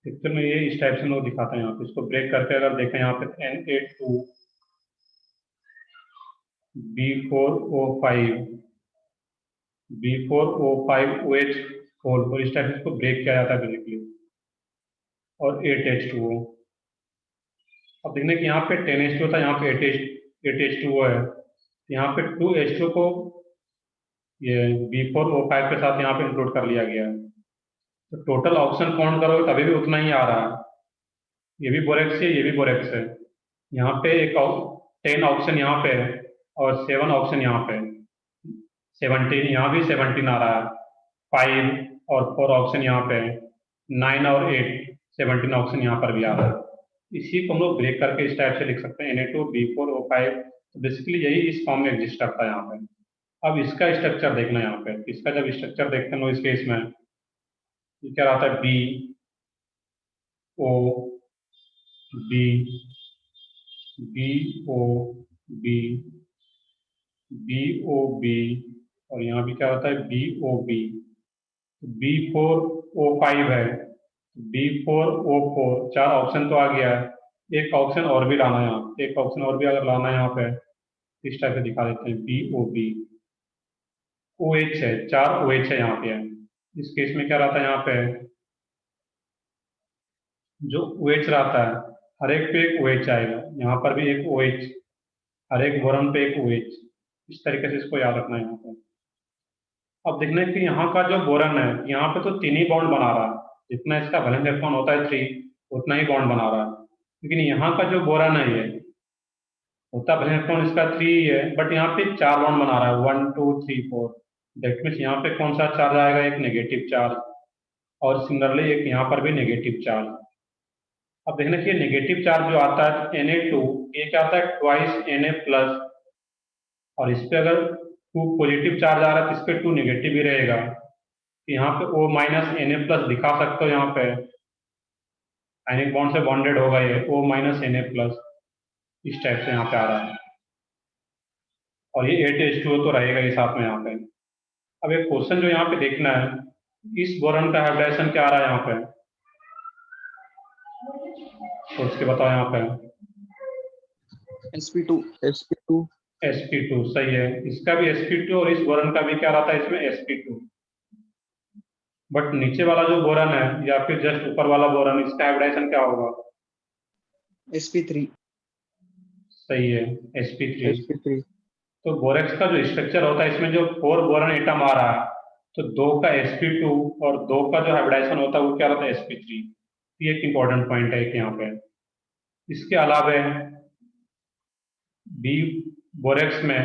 एक्चुअल में ये इस टाइप से हम लोग दिखाते हैं। यहाँ पे इसको ब्रेक करके अगर देखें यहाँ पे Na2B4O5 इस टाइप से इसको ब्रेक किया जाता है बेसिकली, और 8H2O। अब देखने कि यहाँ पे 10H2O था, यहाँ पे 8H2O है, यहाँ पे 2H2O को ये B4O5 के साथ यहाँ पे इंक्लूड कर लिया गया है। तो टोटल ऑप्शन काउंट करोगे तभी भी उतना ही आ रहा है। ये भी बोरेक्स है, ये भी बोरेक्स है। यहाँ पे एक 10 ऑप्शन यहाँ पे है और 7 ऑप्शन यहाँ पे, 17 यहाँ भी 17 आ रहा है, 5 और 4 ऑप्शन यहाँ पे, 9 और 8 17 ऑप्शन यहाँ पर भी आ रहा है। इसी को हम लोग ब्रेक करके इस टाइप से लिख सकते हैं Na2B4O5। तो बेसिकली यही इस फॉर्म में एग्जिस्ट करता है यहाँ पे। अब इसका स्ट्रक्चर देखना है यहाँ पे। इसका जब स्ट्रक्चर देखते हैं इस केस में, ये क्या रहता है BO और यहाँ भी क्या होता है BOB। B4O5 है, B4O4, 4 ऑप्शन तो आ गया है। एक ऑप्शन और भी लाना है यहाँ, एक ऑप्शन और भी अगर लाना है यहाँ पे इस टाइप से दिखा देते हैं BOB। OH है, 4 OH है यहाँ पे। इस केस में क्या रहता है यहाँ पे, जो OH रहता है हर एक पे एक OH आएगा, यहाँ पर भी एक OH, हर एक बोरन पे एक OH। इस तरीके से इसको याद रखना है यहाँ पे। अब देखना है कि यहाँ का जो बोरन है, यहाँ पे तो 3 ही बॉन्ड बना रहा है, जितना इसका वैलेंस इलेक्ट्रॉन होता है 3 उतना ही बॉन्ड बना रहा है। लेकिन यहाँ का जो बोरन है, ये होता वैलेंस इलेक्ट्रॉन इसका 3 ही है, बट यहाँ पे 4 बॉन्ड बना रहा है, 1 2 3 4। दैट मीन्स यहाँ पे कौन सा चार्ज आएगा, एक नेगेटिव चार्ज, और सिमिलरली एक यहाँ पर भी नेगेटिव चार्ज। अब देखना चाहिए नेगेटिव चार्ज जो आता है Na2, ये क्या आता है ट्वाइस Na+, और इस पे अगर 2 पॉजिटिव चार्ज आ रहा है तो इस पे 2 नेगेटिव ही रहेगा। यहाँ पे O- Na+ दिखा सकते हो, यहाँ पे आयनिक बॉन्ड से बॉन्डेड होगा ये O- Na+, इस टाइप से यहाँ पे आ रहा है, और ये 8H2O तो रहेगा ही साथ में यहाँ पे। अब एक क्वेश्चन जो यहाँ पे देखना है, इस बोरॉन का हाइब्रिडाइजेशन क्या आ रहा है यहाँ पे, तो उसके बताओ यहाँ पे sp2 sp2 सही है, इसका भी sp2 और इस बोरन का भी क्या रहता है इसमें sp2। बट नीचे वाला जो बोरन है या फिर जस्ट ऊपर वाला बोरन, इसका हाइब्रिडाइजेशन क्या होगा? sp3 सही है, sp3। sp3 तो बोरेक्स का जो स्ट्रक्चर होता है इसमें जो 4 बोरन एटम आ रहा है, तो 2 का sp2 और 2 का जो हाइब्रिडाइजेशन होता है वो क्या रहता है sp3। ये एक इंपॉर्टेंट पॉइंट है कि यहाँ पे। इसके अलावा बी बोरेक्स में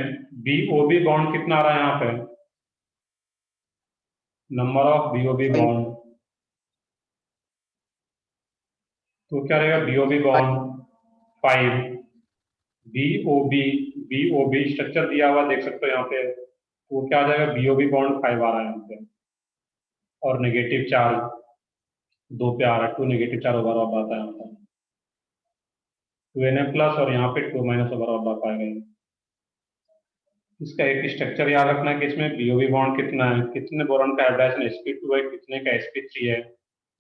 BOB बॉन्ड कितना आ रहा है यहाँ पे? Number of BOB Five. Bond, तो क्या रहेगा BOB बॉन्ड 5। BOB स्ट्रक्चर दिया हुआ देख सकते हो यहाँ पे, तो वो क्या आ जाएगा BOB बॉन्ड 5 आ रहा है यहाँ पे। और नेगेटिव चार्ज 2 पे आ रहा है, 2 नेगेटिव चार्ज ओवरऑल आता है यहाँ पे, 2Na प्लस और यहाँ पे 2 माइनस ओवरऑल आता है। इसका एक स्ट्रक्चर याद रखना है कि इसमें BOB बॉन्ड कितना है, कितने बोरॉन का हाइब्रिडाइजेशन sp2 है, कितने का sp3 है।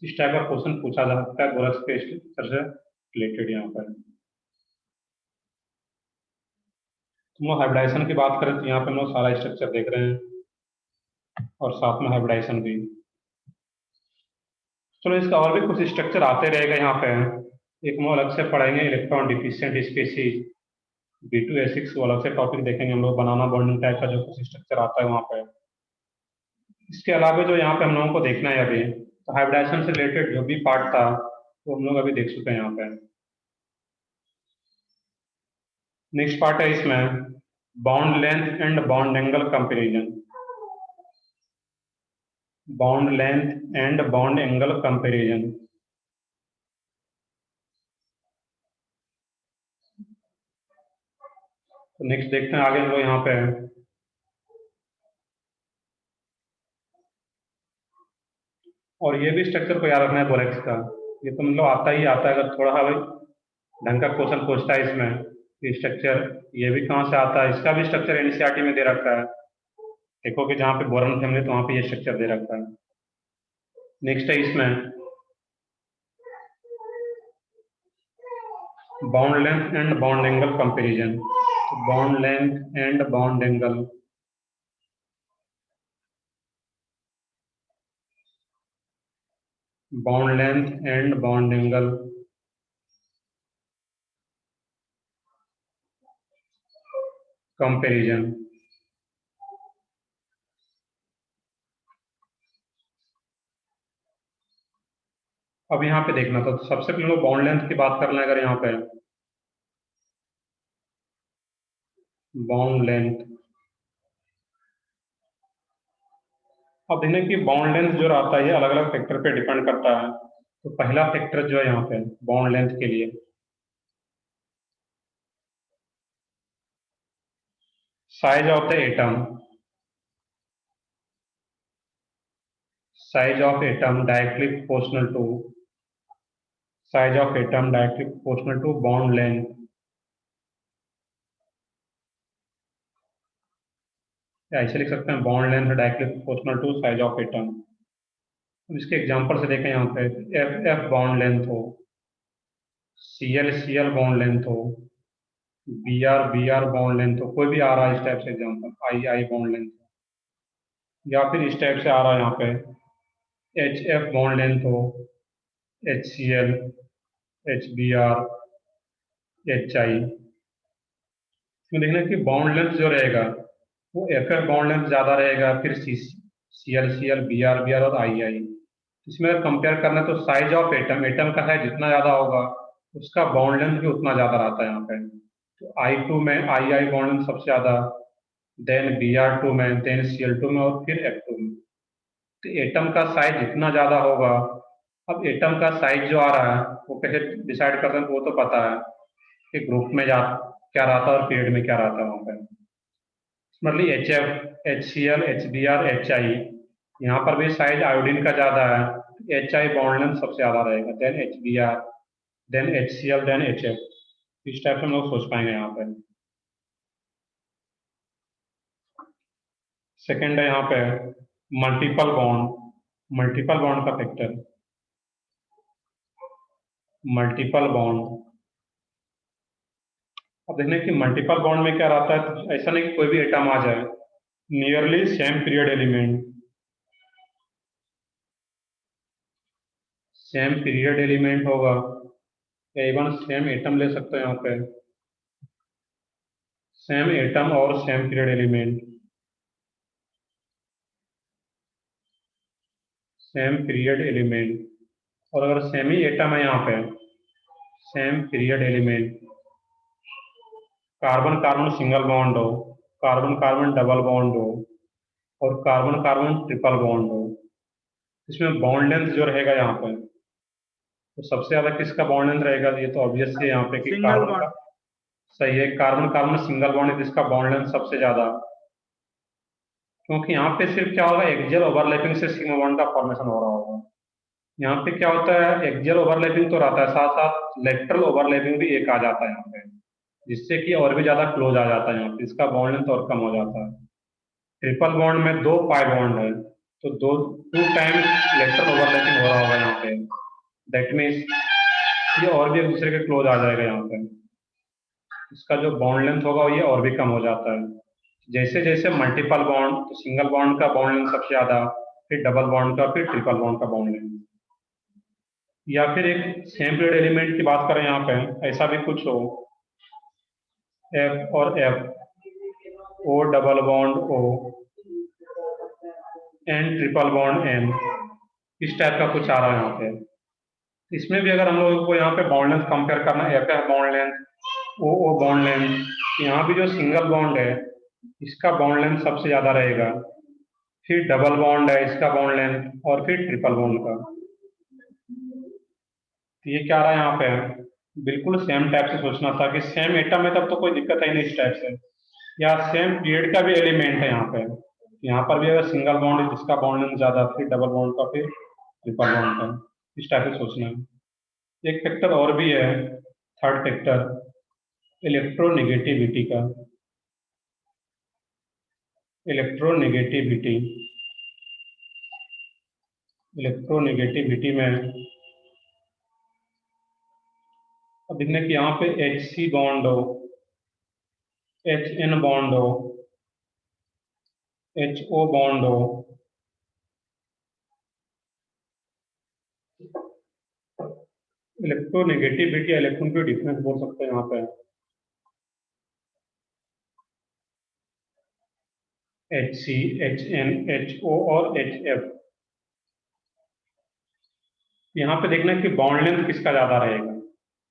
इस टाइप का क्वेश्चन पूछा जा सकता है बोरॉक्स के स्ट्रक्चर से रिलेटेड यहाँ पर। हम लोग हाइब्रिडाइजेशन की बात करें तो यहाँ पे हम लोग सारा स्ट्रक्चर देख रहे हैं और साथ में हाइब्रिडाइजेशन भी। चलो इसका और भी कुछ स्ट्रक्चर आते रहेगा यहाँ पे। एक हम लोग अलग से पढ़ेंगे इलेक्ट्रॉन डिफिशिएंट स्पीसीज, B2H6 वो अलग से टॉपिक देखेंगे हम लोग, बनाना बॉन्डिंग टाइप का जो कुछ स्ट्रक्चर आता है वहाँ पे। इसके अलावा जो यहाँ पे हम लोगों को देखना है अभी, तो हाइब्रिडाइजेशन से रिलेटेड जो भी पार्ट था वो हम लोग अभी देख चुके हैं यहाँ पे। नेक्स्ट पार्ट है इसमें bond length and bond angle comparison. Bond length and bond angle comparison. तो नेक्स्ट देखते हैं आगे हम लोग यहाँ पे। और ये भी स्ट्रक्चर को याद रखना है बोरेक्स का, ये तो मतलब आता ही आता है, अगर थोड़ा भाई ढंग का क्वेश्चन पूछता है इसमें स्ट्रक्चर ये भी कहाँ से आता है। इसका भी स्ट्रक्चर एनसीईआरटी में दे रखा है, देखो कि जहाँ पे बोरन फैमिली तो वहाँ पे ये स्ट्रक्चर दे रखा है। नेक्स्ट है इसमें bond length and bond angle comparison. Bond length and bond angle, bond length and bond angle comparison. अब यहाँ पे देखना, तो सबसे पहले लोग बॉन्ड लेंथ की बात कर लें अगर यहाँ पे बॉन्ड लेंथ। अब देखने की बॉन्ड लेंथ जो रहता है ये अलग अलग फैक्टर पे डिपेंड करता है। तो पहला फैक्टर जो है यहाँ पे बॉन्ड लेंथ के लिए size of the atom, size of atom directly proportional to, size of atom directly proportional to bond length. ऐसे लिख सकते हैं bond length directly proportional to size of atom. अब इसके एग्जांपल से देखें यहाँ पे, एफ एफ बॉन्ड लेंथ हो, CL बॉन्ड लेंथ हो, BR बॉन्ड लेंथ हो, कोई भी आ रहा है इस टाइप से एग्जांपल, I बॉन्ड लेंथ हो, या फिर इस टाइप से आ रहा है यहाँ पे HF बॉन्ड लेंथ हो, HCl, HBr, HI। इसमें देखना कि बॉन्ड लेंथ जो रहेगा वो FF बॉन्ड लेंथ ज्यादा रहेगा, फिर CL BR और II। इसमें अगर कंपेयर करना है तो साइज ऑफ एटम, एटम का साइज जितना ज्यादा होगा उसका बॉन्ड लेंथ भी उतना ज्यादा रहता है यहाँ पे। तो I2 में II बॉन्ड लेंथ सबसे ज्यादा, देन BR2 में, देन CL2 में और फिर F2 में। तो एटम का साइज जितना ज्यादा होगा, अब एटम का साइज जो आ रहा है वो कैसे डिसाइड करते हैं वो तो पता है कि ग्रुप में जा क्या रहता है और पीरियड में क्या रहता है वहाँ पे। मतलब HF, HCl, HBr, HI, यहाँ पर भी साइज आयोडीन का ज्यादा है, HI बॉन्ड लेंथ सबसे ज्यादा रहेगा, then HBr, then HCl, then HF। इस टाइप से हम लोग सोच पाएंगे यहाँ पे। सेकेंड है यहाँ पे मल्टीपल बॉन्ड, मल्टीपल बॉन्ड का फैक्टर, मल्टीपल बॉन्ड। अब देखने कि मल्टीपल बॉन्ड में क्या रहता है, तो ऐसा नहीं कि कोई भी एटम आ जाए, nearly same period element, same period element होगा, या इवन सेम एटम ले सकते हैं यहाँ पे, सेम एटम और same period element, same period element, और अगर सेम ही एटम है यहाँ पे, same period element, carbon carbon single bond हो, कार्बन कार्बन डबल बॉन्ड हो, और कार्बन कार्बन ट्रिपल बॉन्ड हो, इसमें बॉन्ड लेंथ जो रहेगा यहाँ पे, तो सबसे ज्यादा किसका बॉन्ड लेंथ रहेगा, ये तो ऑब्वियस है यहाँ पे कि सिंगल कार्बन का। बॉन्ड। सही है, कार्बन कार्बन सिंगल बॉन्ड है जिसका बॉन्ड लेंथ सबसे ज्यादा, क्योंकि यहाँ पे सिर्फ क्या होगा, एक्सियल ओवरलैपिंग से सिग्मा बॉन्ड का फॉर्मेशन हो रहा होगा। यहाँ पे क्या होता है, एक्सियल ओवरलैपिंग तो रहता है, साथ साथ लेटरल ओवरलैपिंग भी एक आ जाता है यहाँ पे, जिससे कि और भी ज्यादा क्लोज आ जाता है यहाँ पे, इसका बॉन्ड लेंथ और कम हो जाता है। ट्रिपल बॉन्ड में 2 पाई बॉन्ड है, तो 2 टाइम्स लेटरल ओवरलैपिंग हो रहा होगा यहाँ पे, दैट मीन्स ये और भी एक दूसरे के क्लोज आ जाएगा यहाँ पे, इसका जो बॉन्ड लेंथ होगा ये और भी कम हो जाता है। जैसे जैसे मल्टीपल बॉन्ड, तो सिंगल बॉन्ड का बॉन्ड लेंथ सबसे ज्यादा, फिर डबल बॉन्ड का, फिर ट्रिपल बॉन्ड का बॉन्ड लेंथ। या फिर एक सेम पीरियड एलिमेंट की बात करें यहाँ पे, ऐसा भी कुछ हो, एफ और F, O double bond O, N triple bond N, इस टाइप का कुछ आ रहा है यहाँ पे। इसमें भी अगर हम लोगों को यहाँ पे बॉन्ड लेंथ कंपेयर करना है, F F bond length, O bond length, यहाँ भी जो सिंगल बॉन्ड है इसका बॉन्ड लेंथ सबसे ज्यादा रहेगा, फिर डबल बॉन्ड है इसका बॉन्ड लेंथ, और फिर ट्रिपल बॉन्ड का। तो ये क्या आ रहा है यहाँ पे, बिल्कुल सेम टाइप से सोचना था कि सेम एटम है तब तो कोई दिक्कत है नहीं इस टाइप से, या सेम पीरियड का भी एलिमेंट है यहाँ पे, यहाँ पर भी अगर सिंगल बॉन्ड है जिसका बॉन्ड लेंथ ज्यादा, फिर डबल बॉन्ड का, फिर ट्रिपल बॉन्ड का, इस टाइप से सोचना है। एक फैक्टर और भी है, थर्ड फैक्टर, इलेक्ट्रोनेगेटिविटी का। इलेक्ट्रोनेगेटिविटी, इलेक्ट्रोनेगेटिविटी में अब देखने कि यहाँ पे HC बॉन्ड हो, HN बॉन्ड हो, HO बॉन्ड हो, इलेक्ट्रोनेगेटिविटी इलेक्ट्रॉन की डिफरेंस बोल सकते हैं यहाँ पे, HC, HN, HO और HF। यहाँ पे देखना है कि बॉन्ड लेंथ किसका ज्यादा रहेगा,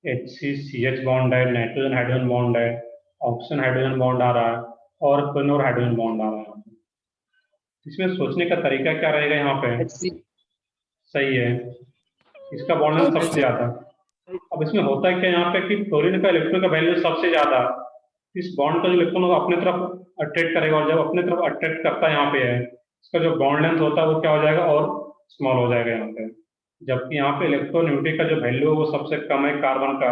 HC CH बॉन्ड है, नाइट्रोजन हाइड्रोजन बॉन्ड है, ऑक्सीजन हाइड्रोजन बॉन्ड आ रहा है, और क्लोरीन हाइड्रोजन बॉन्ड आ रहा है। इसमें सोचने का तरीका क्या रहेगा यहाँ पे, HC। सही है, इसका बॉन्ड लेंथ सबसे ज्यादा। अब इसमें होता है क्या यहाँ पे कि फ्लोरीन का इलेक्ट्रॉन का वैल्यू सबसे ज्यादा, इस बॉन्ड का जो इलेक्ट्रॉन होगा अपने तरफ अट्रैक्ट करेगा, और जब अपने तरफ अट्रैक्ट करता है यहाँ पे है, इसका जो बॉन्ड लेंथ होता है वो क्या हो जाएगा, और स्मॉल हो जाएगा यहाँ पे। जबकि यहाँ पे इलेक्ट्रोनेगेटिविटी का जो वैल्यू है वो सबसे कम है कार्बन का,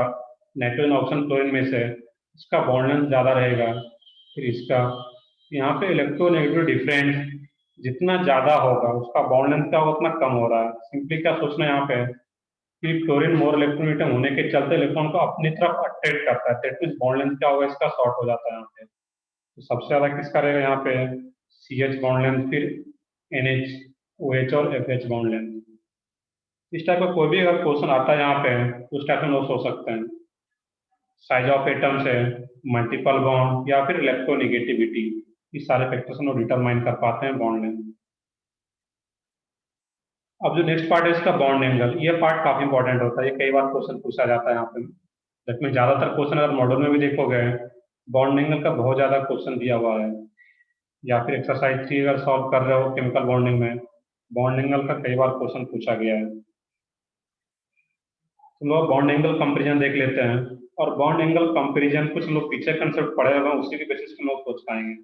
नाइट्रोजन ऑक्सीजन क्लोरीन में से, इसका बॉन्ड लेंथ ज्यादा रहेगा। फिर इसका यहाँ पे इलेक्ट्रोनेगेटिव डिफरेंस जितना ज्यादा होगा उसका बॉन्ड लेंथ क्या होगा उतना कम हो रहा है। सिंपली क्या सोचना है यहाँ पे कि क्लोरीन मोर इलेक्ट्रोनेगेटिव होने के चलते इलेक्ट्रॉन को अपनी तरफ अट्रैक्ट करता है, दैट मींस बॉन्ड लेंथ क्या होगा, इसका शॉर्ट हो जाता है यहाँ पे। तो सबसे ज्यादा किसका रहेगा यहाँ पे, CH बॉन्ड लेंथ, फिर NH, OH और FH बॉन्ड लेंथ। इस टाइप का कोई भी अगर क्वेश्चन आता है यहाँ पे तो उस टाइप में लोग सोच सकते हैं, साइज ऑफ एटम्स है, मल्टीपल बॉन्ड, या फिर इलेक्ट्रोनेगेटिविटी, इस सारे फैक्टर्स को डिटरमाइन कर पाते हैं बॉन्ड लेंथ। अब जो नेक्स्ट पार्ट है इसका बॉन्ड एंगल, ये पार्ट काफी इंपॉर्टेंट होता है, ये कई बार क्वेश्चन पूछा जाता है यहाँ पे। जिसमें ज्यादातर क्वेश्चन अगर मॉडल में भी देखोगे बॉन्ड एंगल का बहुत ज्यादा क्वेश्चन दिया हुआ है, या फिर एक्सरसाइज 3 अगर सॉल्व कर रहे हो केमिकल बॉन्डिंग में, बॉन्ड एंगल का कई बार क्वेश्चन पूछा गया है। तो लोग बॉन्ड एंगल कंपेरिजन देख लेते हैं, और बॉन्ड एंगल कंपेरिजन कुछ लोग पीछे कंसेप्ट पढ़े हुए हैं उसी के बेसिस पे लोग सोच पाएंगे,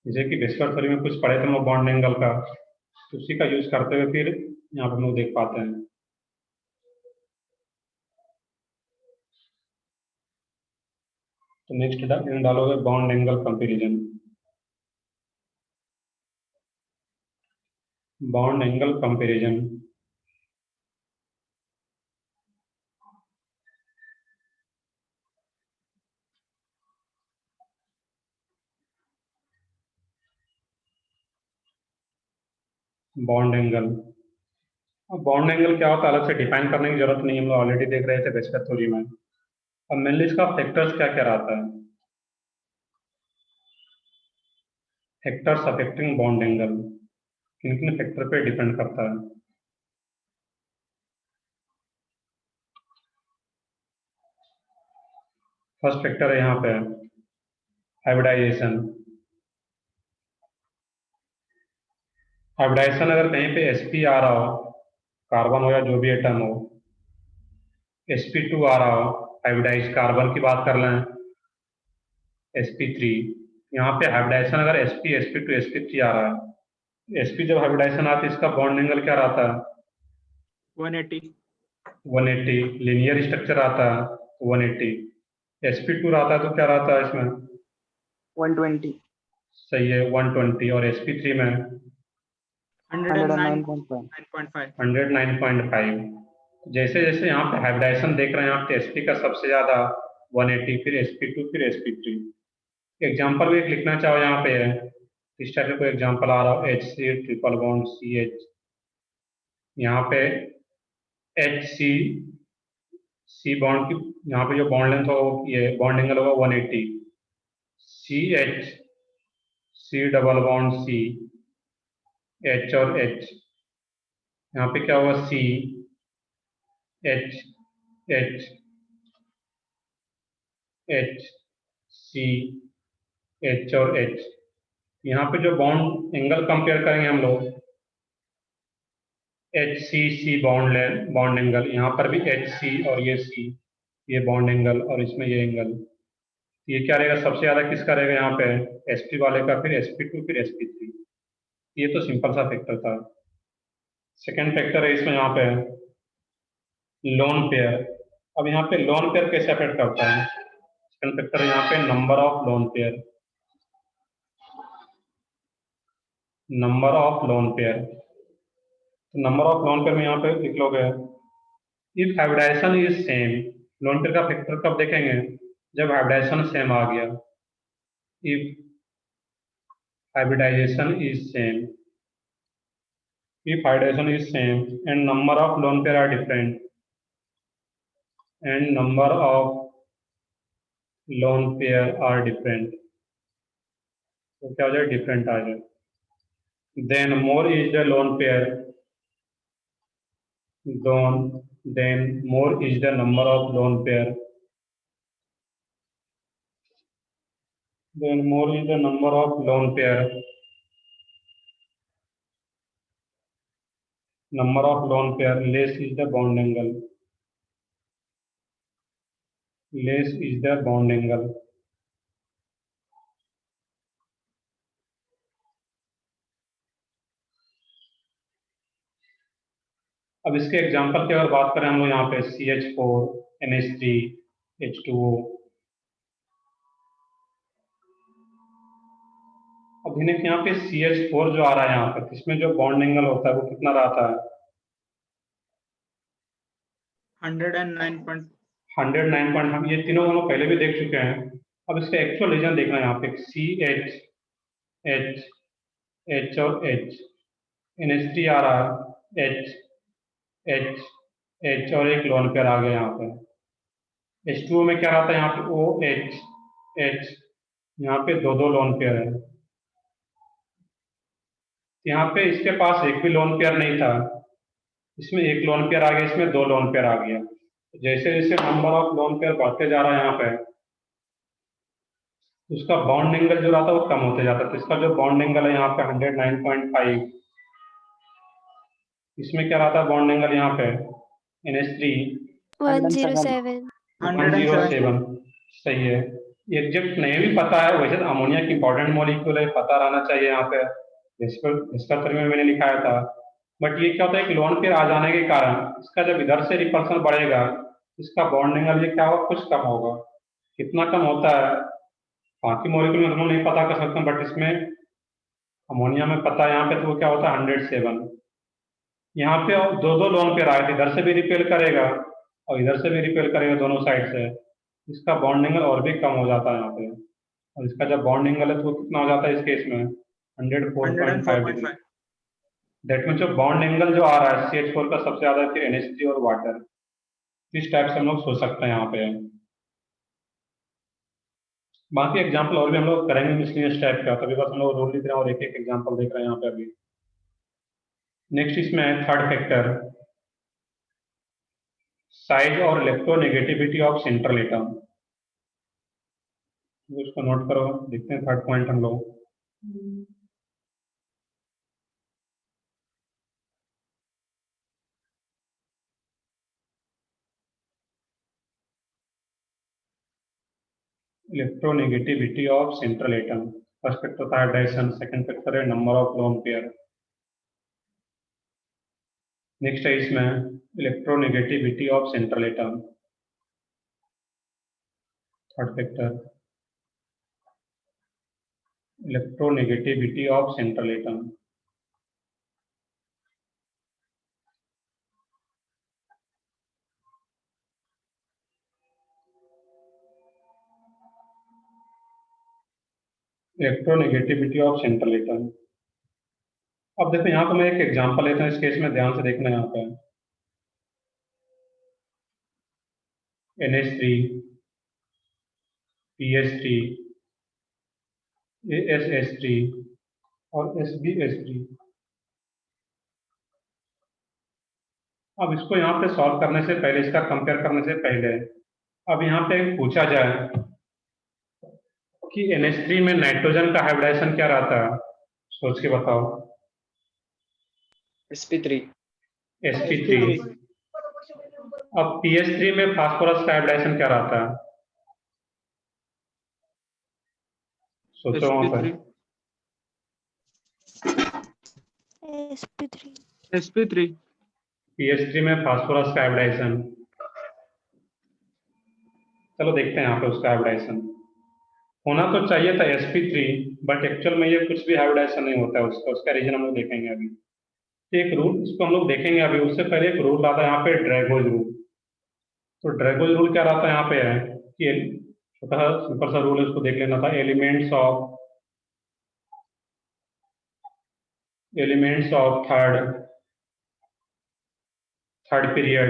जैसे कि बेसकर थ्योरी में कुछ पढ़े थे हम लोग बॉन्ड एंगल का, तो उसी का यूज करते हुए फिर यहाँ पे हम लोग देख पाते हैं। तो नेक्स्ट डालोगे bond angle comparison, bond angle comparison. Bond angle. अब बॉन्ड एंगल क्या होता है अलग से डिफाइन करने की जरूरत नहीं, हम लोग ऑलरेडी देख रहे थे बेसिक थ्योरी में। अब मेनली इसका फैक्टर्स क्या क्या रहता है, फैक्टर्स अफेक्टिंग बॉन्ड एंगल, किन किन फैक्टर पे डिपेंड करता है। फर्स्ट फैक्टर है यहाँ पे हाइब्रिडाइजेशन। हाइब्रिडाइजेशन अगर कहीं पे sp आ रहा हो, कार्बन हो या जो भी एटम हो, sp2 आ रहा हो, हाइब्रिडाइज कार्बन की बात कर लें sp3, यहाँ पे हाइब्रिडाइजेशन अगर sp sp2 sp3 आ रहा है, sp जब हाइब्रिडाइजेशन आता है इसका बॉन्ड एंगल क्या रहता है 180 180, लीनियर स्ट्रक्चर आता है 180, sp2 रहता है तो क्या रहता है इसमें 120 सही है 120, और sp3 में 109.5 109.5। जैसे जैसे यहाँ पे हाइब्रिडाइजेशन देख रहे हैं यहाँ पे sp का सबसे ज्यादा 180, फिर sp2, फिर sp3। एग्जाम्पल भी एक लिखना चाहो यहाँ पे है, इस टाइप का कोई एग्जाम्पल आ रहा हो HC ट्रिपल बॉन्ड CH, यहाँ पे HC C बॉन्ड की यहाँ पे जो बॉन्ड लेंथ हो ये बॉन्ड एंगल होगा 180, CH C double bond C, H और H, यहाँ पे क्या होगा C H H H C H और H। यहाँ पे जो बॉन्ड एंगल कंपेयर करेंगे हम लोग HCC बॉन्ड एंगल, यहाँ पर भी HC और ये C, ये बॉन्ड एंगल और इसमें ये एंगल, ये क्या रहेगा सबसे ज्यादा किसका रहेगा यहाँ पे sp वाले का, फिर sp2 फिर sp3। ये तो सिंपल सा फैक्टर था। सेकेंड फैक्टर है इसमें यहाँ पे लोन पेयर। अब यहाँ पे लोन पेयर कैसे अफेक्ट करता है, सेकेंड फैक्टर है यहाँ पे number of lone pair, number of lone pair. तो नंबर ऑफ लोन पेयर में यहाँ पे लिख लोगे if hybridization is same, lone pair का फैक्टर कब देखेंगे जब हाइब्रिडाइजेशन सेम आ गया, if hybridization is same, if hybridization is same and number of lone pair are different, and number of lone pair are different, तो क्या हो जाए डिफरेंट आ जाए, then more is the lone pair, then more is the number of lone pair, then more is the number of lone pair, number of lone pair less is the bond angle, less is the bond angle। अब इसके example की अगर बात करें हम लोग यहाँ पे CH4 NH3 H2O। अब इन्हें यहाँ पे CH4 जो आ रहा है यहाँ पे इसमें जो बॉन्ड एंगल होता है वो कितना रहता है 109. 109 हम ये तीनों हम लोग पहले भी देख चुके हैं। अब इसका एक्चुअल रीजन देखना है यहाँ पे CH H H और H, NH3 आ रहा है H H H और एक लोन पेयर आ गया यहाँ पे। H2O में क्या रहता है यहाँ पे OH H, यहाँ पे दो दो लोन पेयर है, यहाँ पे इसके पास एक भी लोन पेयर नहीं था, इसमें एक लोन पेयर आ गया, इसमें दो लोन पेयर आ गया। जैसे जैसे नंबर ऑफ लोन पेयर बढ़ते जा रहा है यहाँ पे उसका बॉन्ड एंगल जो रहता है वो कम होते जाता है। तो इसका जो बॉन्ड एंगल है यहाँ पे 109.5, इसमें क्या रहता है बॉन्ड एंगल यहाँ पे NH3 107. 107, सही है। एग्जैक्ट नहीं भी पता है, वैसे तो अमोनिया की इंपॉर्टेंट मॉलिक्यूल है, पता रहना चाहिए यहाँ पे, इसका थ्योरी में मैंने लिखाया था। बट ये क्या होता है कि लोन पेयर आ जाने के कारण इसका जब इधर से रिपल्सन बढ़ेगा इसका बॉन्ड एंगल ये क्या होगा कुछ कम होगा, कितना कम होता है बाकी मॉलिक्यूल में हम लोग नहीं पता कर सकते, बट इसमें अमोनिया में पता है यहाँ पे, तो वो क्या होता है 107। यहाँ पे दो दो लोन पेयर आए थे, इधर से भी रिपेल करेगा और इधर से भी रिपेल करेगा दोनों साइड से, इसका बॉन्ड एंगल और भी कम हो जाता है यहाँ पे। और इसका जब बॉन्ड एंगल है तो वो कितना हो जाता है इस केस में 104.5 डिग्री। दैट मीन जो बॉन्ड एंगल जो आ रहा है CH4 का सबसे ज्यादा फिर NH3 और वाटर, इस टाइप से हम लोग सोच सकते हैं यहाँ पे। बाकी एग्जाम्पल और भी हम लोग करेंगे मिसलिनियस टाइप का, तभी बस हम लोग रूल लिख रहे हैं और एक एक एग्जाम्पल देख रहे हैं यहाँ पे अभी। नेक्स्ट इसमें है थर्ड फैक्टर, साइज और इलेक्ट्रोनेगेटिविटी ऑफ सेंट्रल एटम। उसको नोट करो, देखते हैं थर्ड पॉइंट हम लोग। Electronegativity of central atom, first factor था हाइब्रिडाइजेशन, सेकंड फैक्टर है number of lone pair. Next है इसमें electronegativity of central atom, third factor electronegativity of central atom. Electronegativity of central atom. अब देखो यहाँ पे मैं एक एग्जांपल लेता हूँ, इस केस में ध्यान से देखना यहाँ पे। NH3, PH3, ASH3 और SbH3। अब इसको यहाँ पे सॉल्व करने से पहले, इसका कंपेयर करने से पहले, अब यहाँ पे पूछा जाए कि NH3 में नाइट्रोजन का हाइब्रिडाइजेशन क्या रहता है, सोच के बताओ। sp3 sp3। अब PH3 में फास्फोरस का हाइब्रिडाइजेशन क्या रहता है, सोचो वहां पर। sp3 sp3 PH3 में फास्फोरस का हाइब्रिडाइजेशन, चलो देखते हैं यहाँ पे उसका हाइब्रिडाइजेशन। होना तो चाहिए था sp3, बट एक्चुअल में ये कुछ भी हाइब्रिडाइजेशन नहीं होता है उसका, उसका रीजन हम लोग देखेंगे अभी। तो एक रूल, इसको हम लोग देखेंगे अभी, उससे पहले एक रूल आता है यहाँ पे, ड्रैगोज रूल। तो ड्रैगोज रूल क्या रहता है यहाँ पे है कि छोटा सा सिंपल सा रूल है, उसको देख लेना था। एलिमेंट्स ऑफ थर्ड पीरियड,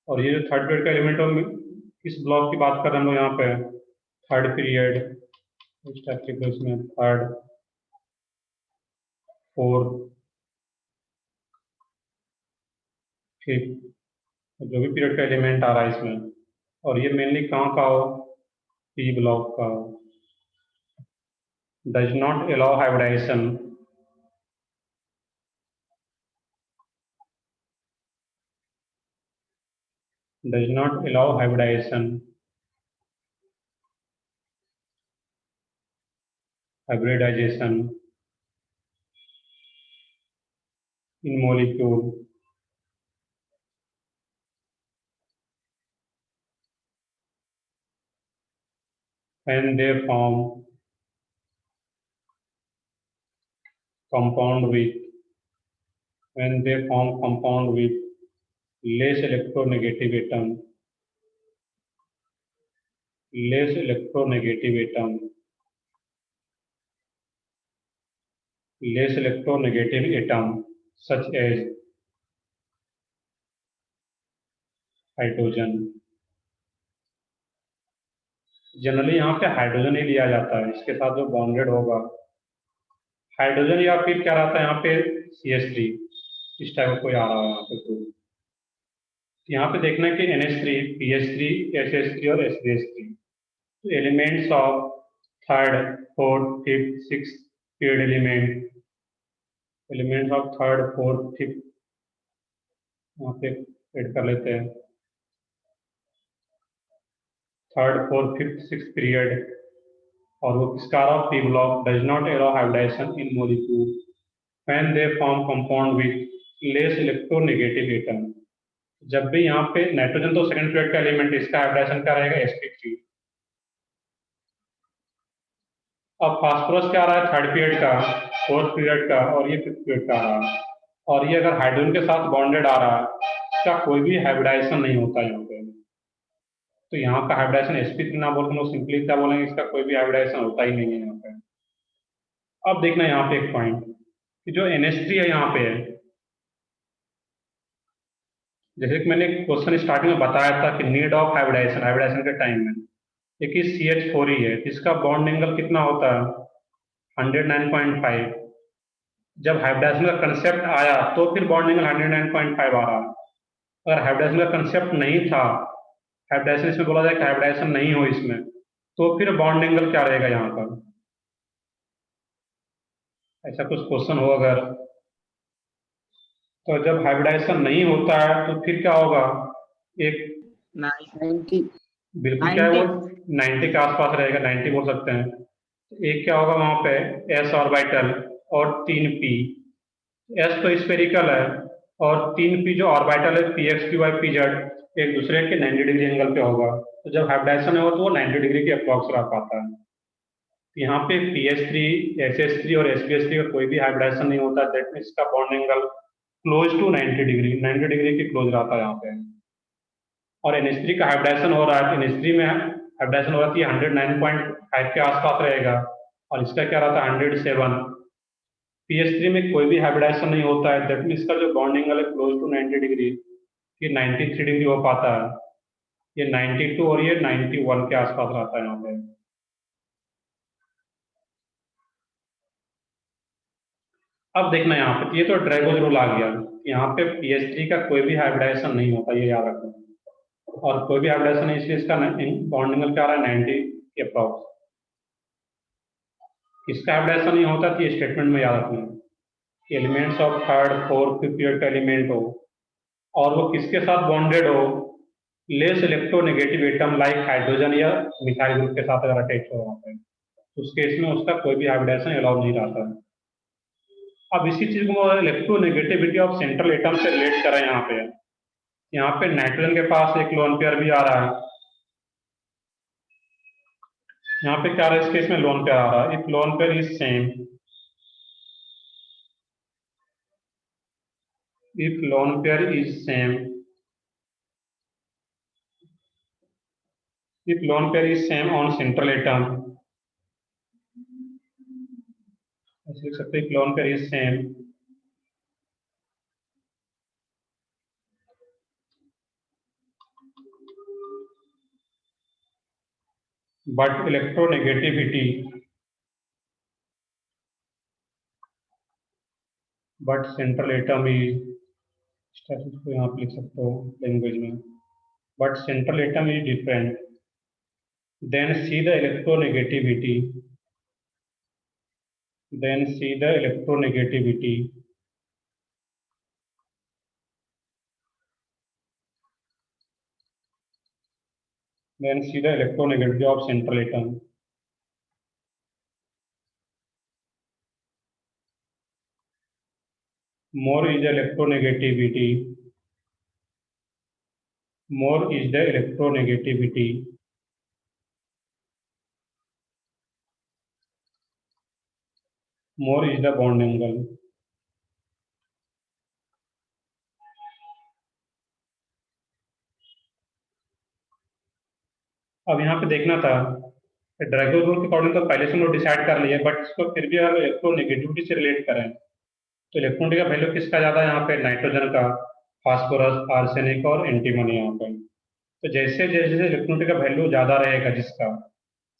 और ये जो थर्ड पीरियड का एलिमेंट है किस ब्लॉक की बात कर रहे हैं हम लोग यहाँ पे, थर्ड पीरियड। इस टाइप के इसमें थर्ड, फोर्थ, फिफ्थ, जो भी पीरियड का एलिमेंट आ रहा है इसमें, और ये मेनली कहाँ का हो, पी ब्लॉक का हो। Does not allow hybridization, does not allow hybridization in molecule when they form compound with less electronegative atom, such as hydrogen. Generally यहाँ पे हाइड्रोजन ही लिया जाता है, इसके साथ जो बॉन्डेड होगा हाइड्रोजन, या फिर क्या रहता है यहाँ पे CH3, इस टाइप का कोई आ रहा है यहाँ पे ग्रुप। यहाँ पे देखना है कि NH3, PH3, SH3 और SbH3, तो elements of third, fourth, fifth, sixth period elements of third, fourth, fifth यहाँ पे ऐड कर लेते हैं। Third, fourth, fifth, sixth period, और वो किसका आ रहा है, P block. Does not allow hybridization in molecule when they form compound with less electronegative atom. जब भी यहाँ पे नाइट्रोजन तो सेकंड पीरियड का एलिमेंट, इसका हाइब्रिडाइजेशन क्या रहेगा, sp3। अब फास्फोरस क्या आ रहा है, थर्ड पीरियड का, फोर्थ पीरियड का, और ये फिफ्थ पीरियड का आ रहा है, और ये अगर हाइड्रोजन के साथ बॉन्डेड आ रहा है, इसका कोई भी हाइब्रिडाइजेशन नहीं होता यहाँ पे। तो यहाँ का हाइब्रिडाइजेशन sp3 ना बोल के हम लोग सिंपली क्या बोलेंगे, इसका कोई भी हाइब्रिडाइजेशन होता ही नहीं है यहाँ पे। अब देखना है यहाँ पे एक पॉइंट कि जो NH3 है यहाँ पे है, जैसे कि मैंने क्वेश्चन स्टार्टिंग में बताया था कि नीड ऑफ हाइब्रिडाइजेशन के टाइम में एक ही CH4 ही है, जिसका बॉन्ड एंगल कितना होता है 109.5। जब हाइब्रिडाइजेशन का कंसेप्ट आया तो फिर बॉन्ड एंगल 109.5 आ रहा है। अगर हाइब्रिडाइजेशन का कंसेप्ट नहीं था, हाइब्रिडाइजेशन इसमें बोला जाए कि हाइब्रिडाइजेशन नहीं हो इसमें, तो फिर बॉन्ड एंगल क्या रहेगा यहाँ पर, ऐसा कुछ क्वेश्चन हो अगर, तो जब हाइब्रिडाइजेशन नहीं होता है तो फिर क्या होगा, एक 90 बिल्कुल क्या है वो 90 के आसपास रहेगा, 90 बोल सकते हैं। एक क्या होगा वहां पे s ऑर्बिटल और 3p, s तो स्फेरिकल है और 3p जो ऑर्बिटल है px py pz एक दूसरे के 90 डिग्री एंगल पे होगा। तो जब हाइब्रिडाइजेशन होगा तो वो 90 डिग्री के अप्रॉक्स रह पाता है। तो यहाँ पे pH3 SS3 और sbs3 का कोई भी हाइब्रिडाइजेशन नहीं होता, दैट मीन्स इसका bond angle close to 90 degree, 90 degree के क्लोज रहता है यहाँ पे। और NH3 का हाइब्रिडाइजेशन हो रहा है, NH3 में हाइब्रिडाइजेशन हो रहा है 109.5 के आसपास रहेगा और इसका क्या रहता है 107। pH3 में कोई भी हाइब्रिडाइजेशन नहीं होता है, दैट मीन्स इसका जो बॉन्ड एंगल है क्लोज टू 90 डिग्री, ये 93 डिग्री हो पाता है, ये 92 और ये 91 के आसपास रहता है यहाँ पे। अब देखना यहाँ पे, ये तो ड्रैगोज रूल आ गया, यहाँ पे pH3 का कोई भी हाइब्रिडाइजेशन नहीं होता, ये याद रखना। और कोई भी हाइब्रिडाइजेशन नहीं, इसलिए इसका बॉन्ड एंगल क्या आ रहा है 90 के अप्रॉक्स। इसका हाइब्रिडाइजेशन नहीं होता तो ये स्टेटमेंट में याद रखना, elements of third fourth fifth element हो और वो किसके साथ बॉन्डेड हो, less electronegative atom like hydrogen या मिथाइल ग्रुप के साथ अगर अटैच हो वहाँ पे, उस केस में उसका कोई भी हाइब्रिडाइजेशन अलाउ नहीं रहता है। अब इसी चीज को इलेक्ट्रोनेगेटिविटी ऑफ सेंट्रल एटम से रिलेट करें यहाँ पे नाइट्रोजन के पास एक लोन पेयर भी आ रहा है, यहाँ पे क्या आ रहा है, इस केस में लोन पेयर आ रहा है, if lone pair is same, if lone pair is same, if lone pair is same on central atom, ऐसे लिख सकते हैं if lone pair is same but electronegativity, but central atom is, status को यहाँ पे लिख सकते हो लैंग्वेज में, but central atom is different, then see the electronegativity, then see the electronegativity, then see the electronegativity of central atom. More is the electronegativity, more is the electronegativity, more is the bond angle. अब यहाँ पे देखना था Drago rule के according तो पहले से हम लोग डिसाइड कर लिए, बट इसको फिर भी अगर इलेक्ट्रोनेगेटिविटी से रिलेट करें तो इलेक्ट्रोनेगेटिविटी का वैल्यू किसका ज्यादा है यहाँ पे, नाइट्रोजन का, फास्फोरस, आर्सेनिक और एंटीमनी यहाँ पे। तो जैसे जैसे इलेक्ट्रोनेगेटिविटी का वैल्यू ज्यादा रहेगा जिसका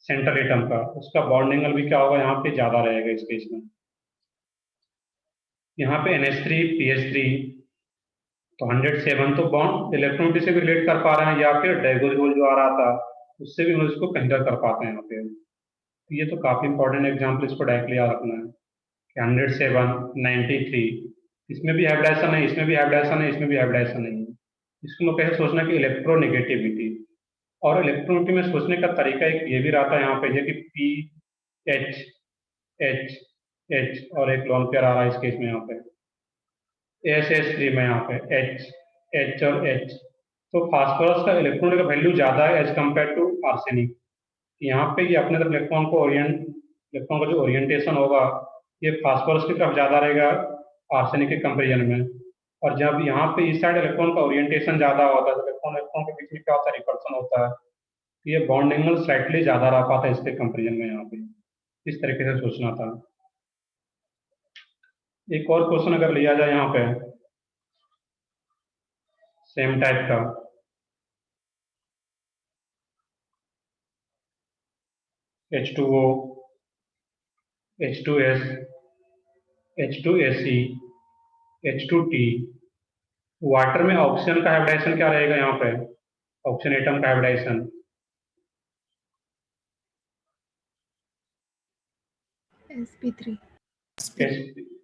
सेंट्रल एटम का, उसका बॉन्ड एंगल भी क्या होगा यहाँ पे ज्यादा रहेगा इस केस में। यहाँ पे NH3 PH3 तो 107 तो बॉन्ड इलेक्ट्रोनेगेटिविटी से भी रिलेट कर पा रहे हैं, या फिर ड्रैगो रूल जो आ रहा था उससे भी हम इसको कंसिडर कर पाते हैं यहाँ पे। ये तो काफी इंपॉर्टेंट एग्जाम्पल, इसको डायरेक्टली याद रखना है कि 107 93 इसमें भी हाइब्रिडाइजेशन है, इसमें भी हाइब्रिडाइजेशन है, इसमें भी हाइब्रिडाइजेशन नहीं है। इसको लोग कैसे सोचना कि इलेक्ट्रोनेगेटिविटी, और इलेक्ट्रोनेगेटिविटी में सोचने का तरीका एक ये भी रहता है यहाँ पे कि पी एच एच एच और एक लोन पेयर आ रहा है इस केस में यहाँ पे SS3 में यहाँ पे H H और H, तो फास्फोरस का इलेक्ट्रॉन का वैल्यू ज्यादा है एज कम्पेयर टू आर्सेनिक। यहाँ पे ये अपने तरफ इलेक्ट्रॉन का जो ओरिएंटेशन होगा ये फास्फोरस की तरफ ज्यादा रहेगा आर्सेनिक के कंपेरिजन में। और जब यहाँ पे इस साइड इलेक्ट्रॉन का ओरिएंटेशन ज्यादा होता है तो इलेक्ट्रॉन के बीच में क्या होता है, रिपल्सन होता है, तो ये बॉन्ड एंगल स्लाइटली ज्यादा रह पाता है इसके कंपेरिजन में। यहाँ पे इस तरीके से सोचना था। एक और क्वेश्चन अगर लिया जाए यहाँ पे सेम टाइप का, H2O, H2S, H2SE, H2T, water में ऑक्सीजन का हाइब्रिडाइजेशन क्या रहेगा यहाँ पे, ऑक्सीजन एटम का हाइब्रिडाइजेशन? sp3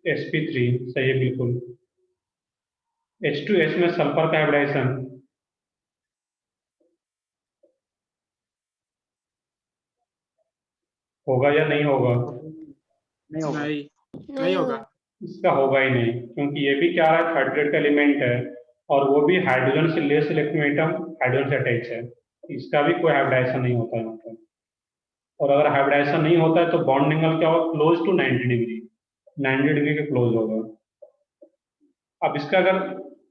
sp3 सही है बिल्कुल। H2S में सल्फर का हाइब्रिडाइजेशन होगा या नहीं होगा? नहीं होगा। नहीं नहीं होगा। इसका होगा ही नहीं, क्योंकि ये भी क्या है, थर्ड ग्रेड का एलिमेंट है और वो भी हाइड्रोजन से लेस इलेक्ट्रॉन एटम हाइड्रोजन से अटैच है, इसका भी कोई हाइब्रिडाइजेशन नहीं होता है यहाँ पे। और अगर हाइब्रिडाइजेशन नहीं होता है तो बॉन्ड एंगल क्या होगा, क्लोज टू 90 डिग्री, 90 डिग्री के क्लोज होगा। अब इसका अगर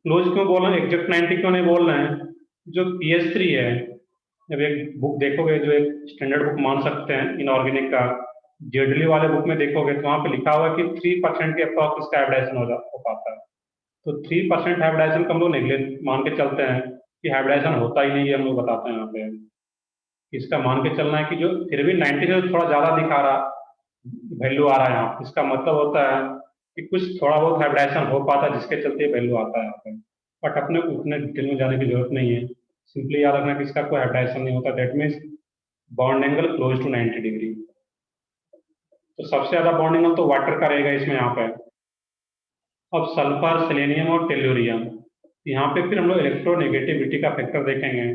क्लोज क्यों बोल रहे हैं, एग्जैक्ट 90 क्यों नहीं बोल रहे हैं, जो PS3 है, जब एक बुक देखोगे जो एक स्टैंडर्ड बुक मान सकते हैं इनऑर्गेनिक का, जेडली वाले बुक में देखोगे तो वहाँ पे लिखा हुआ है कि 3% के अप्रॉक्स इसका हाइब्रिडाइजेशन हो पाता है। तो 3% हाइब्रिडाइजेशन को हम लोग नेगलेक्ट मान के चलते हैं कि हाइब्रिडाइजेशन होता ही नहीं है, हम लोग बताते हैं यहाँ पे। इसका मान के चलना है कि जो फिर भी 90 से थोड़ा ज्यादा दिखा रहा वैल्यू आ रहा है यहाँ, इसका मतलब होता है कि कुछ थोड़ा बहुत हाइब्रिडाइजेशन हो पाता है जिसके चलते वैल्यू आता है यहाँ पे। बट अपने उतने डिटेल में जाने की जरूरत नहीं है, सिंपली याद रखना कि इसका कोई हाइब्रिडाइजेशन नहीं होता, that means bond angle close to 90 degree. तो सबसे ज्यादा बॉन्ड एंगल तो वाटर का रहेगा इसमें यहाँ पे। अब सल्फर, सेलेनियम और टेल्यूरियम, यहाँ पे फिर हम लोग इलेक्ट्रोनेगेटिविटी का फैक्टर देखेंगे,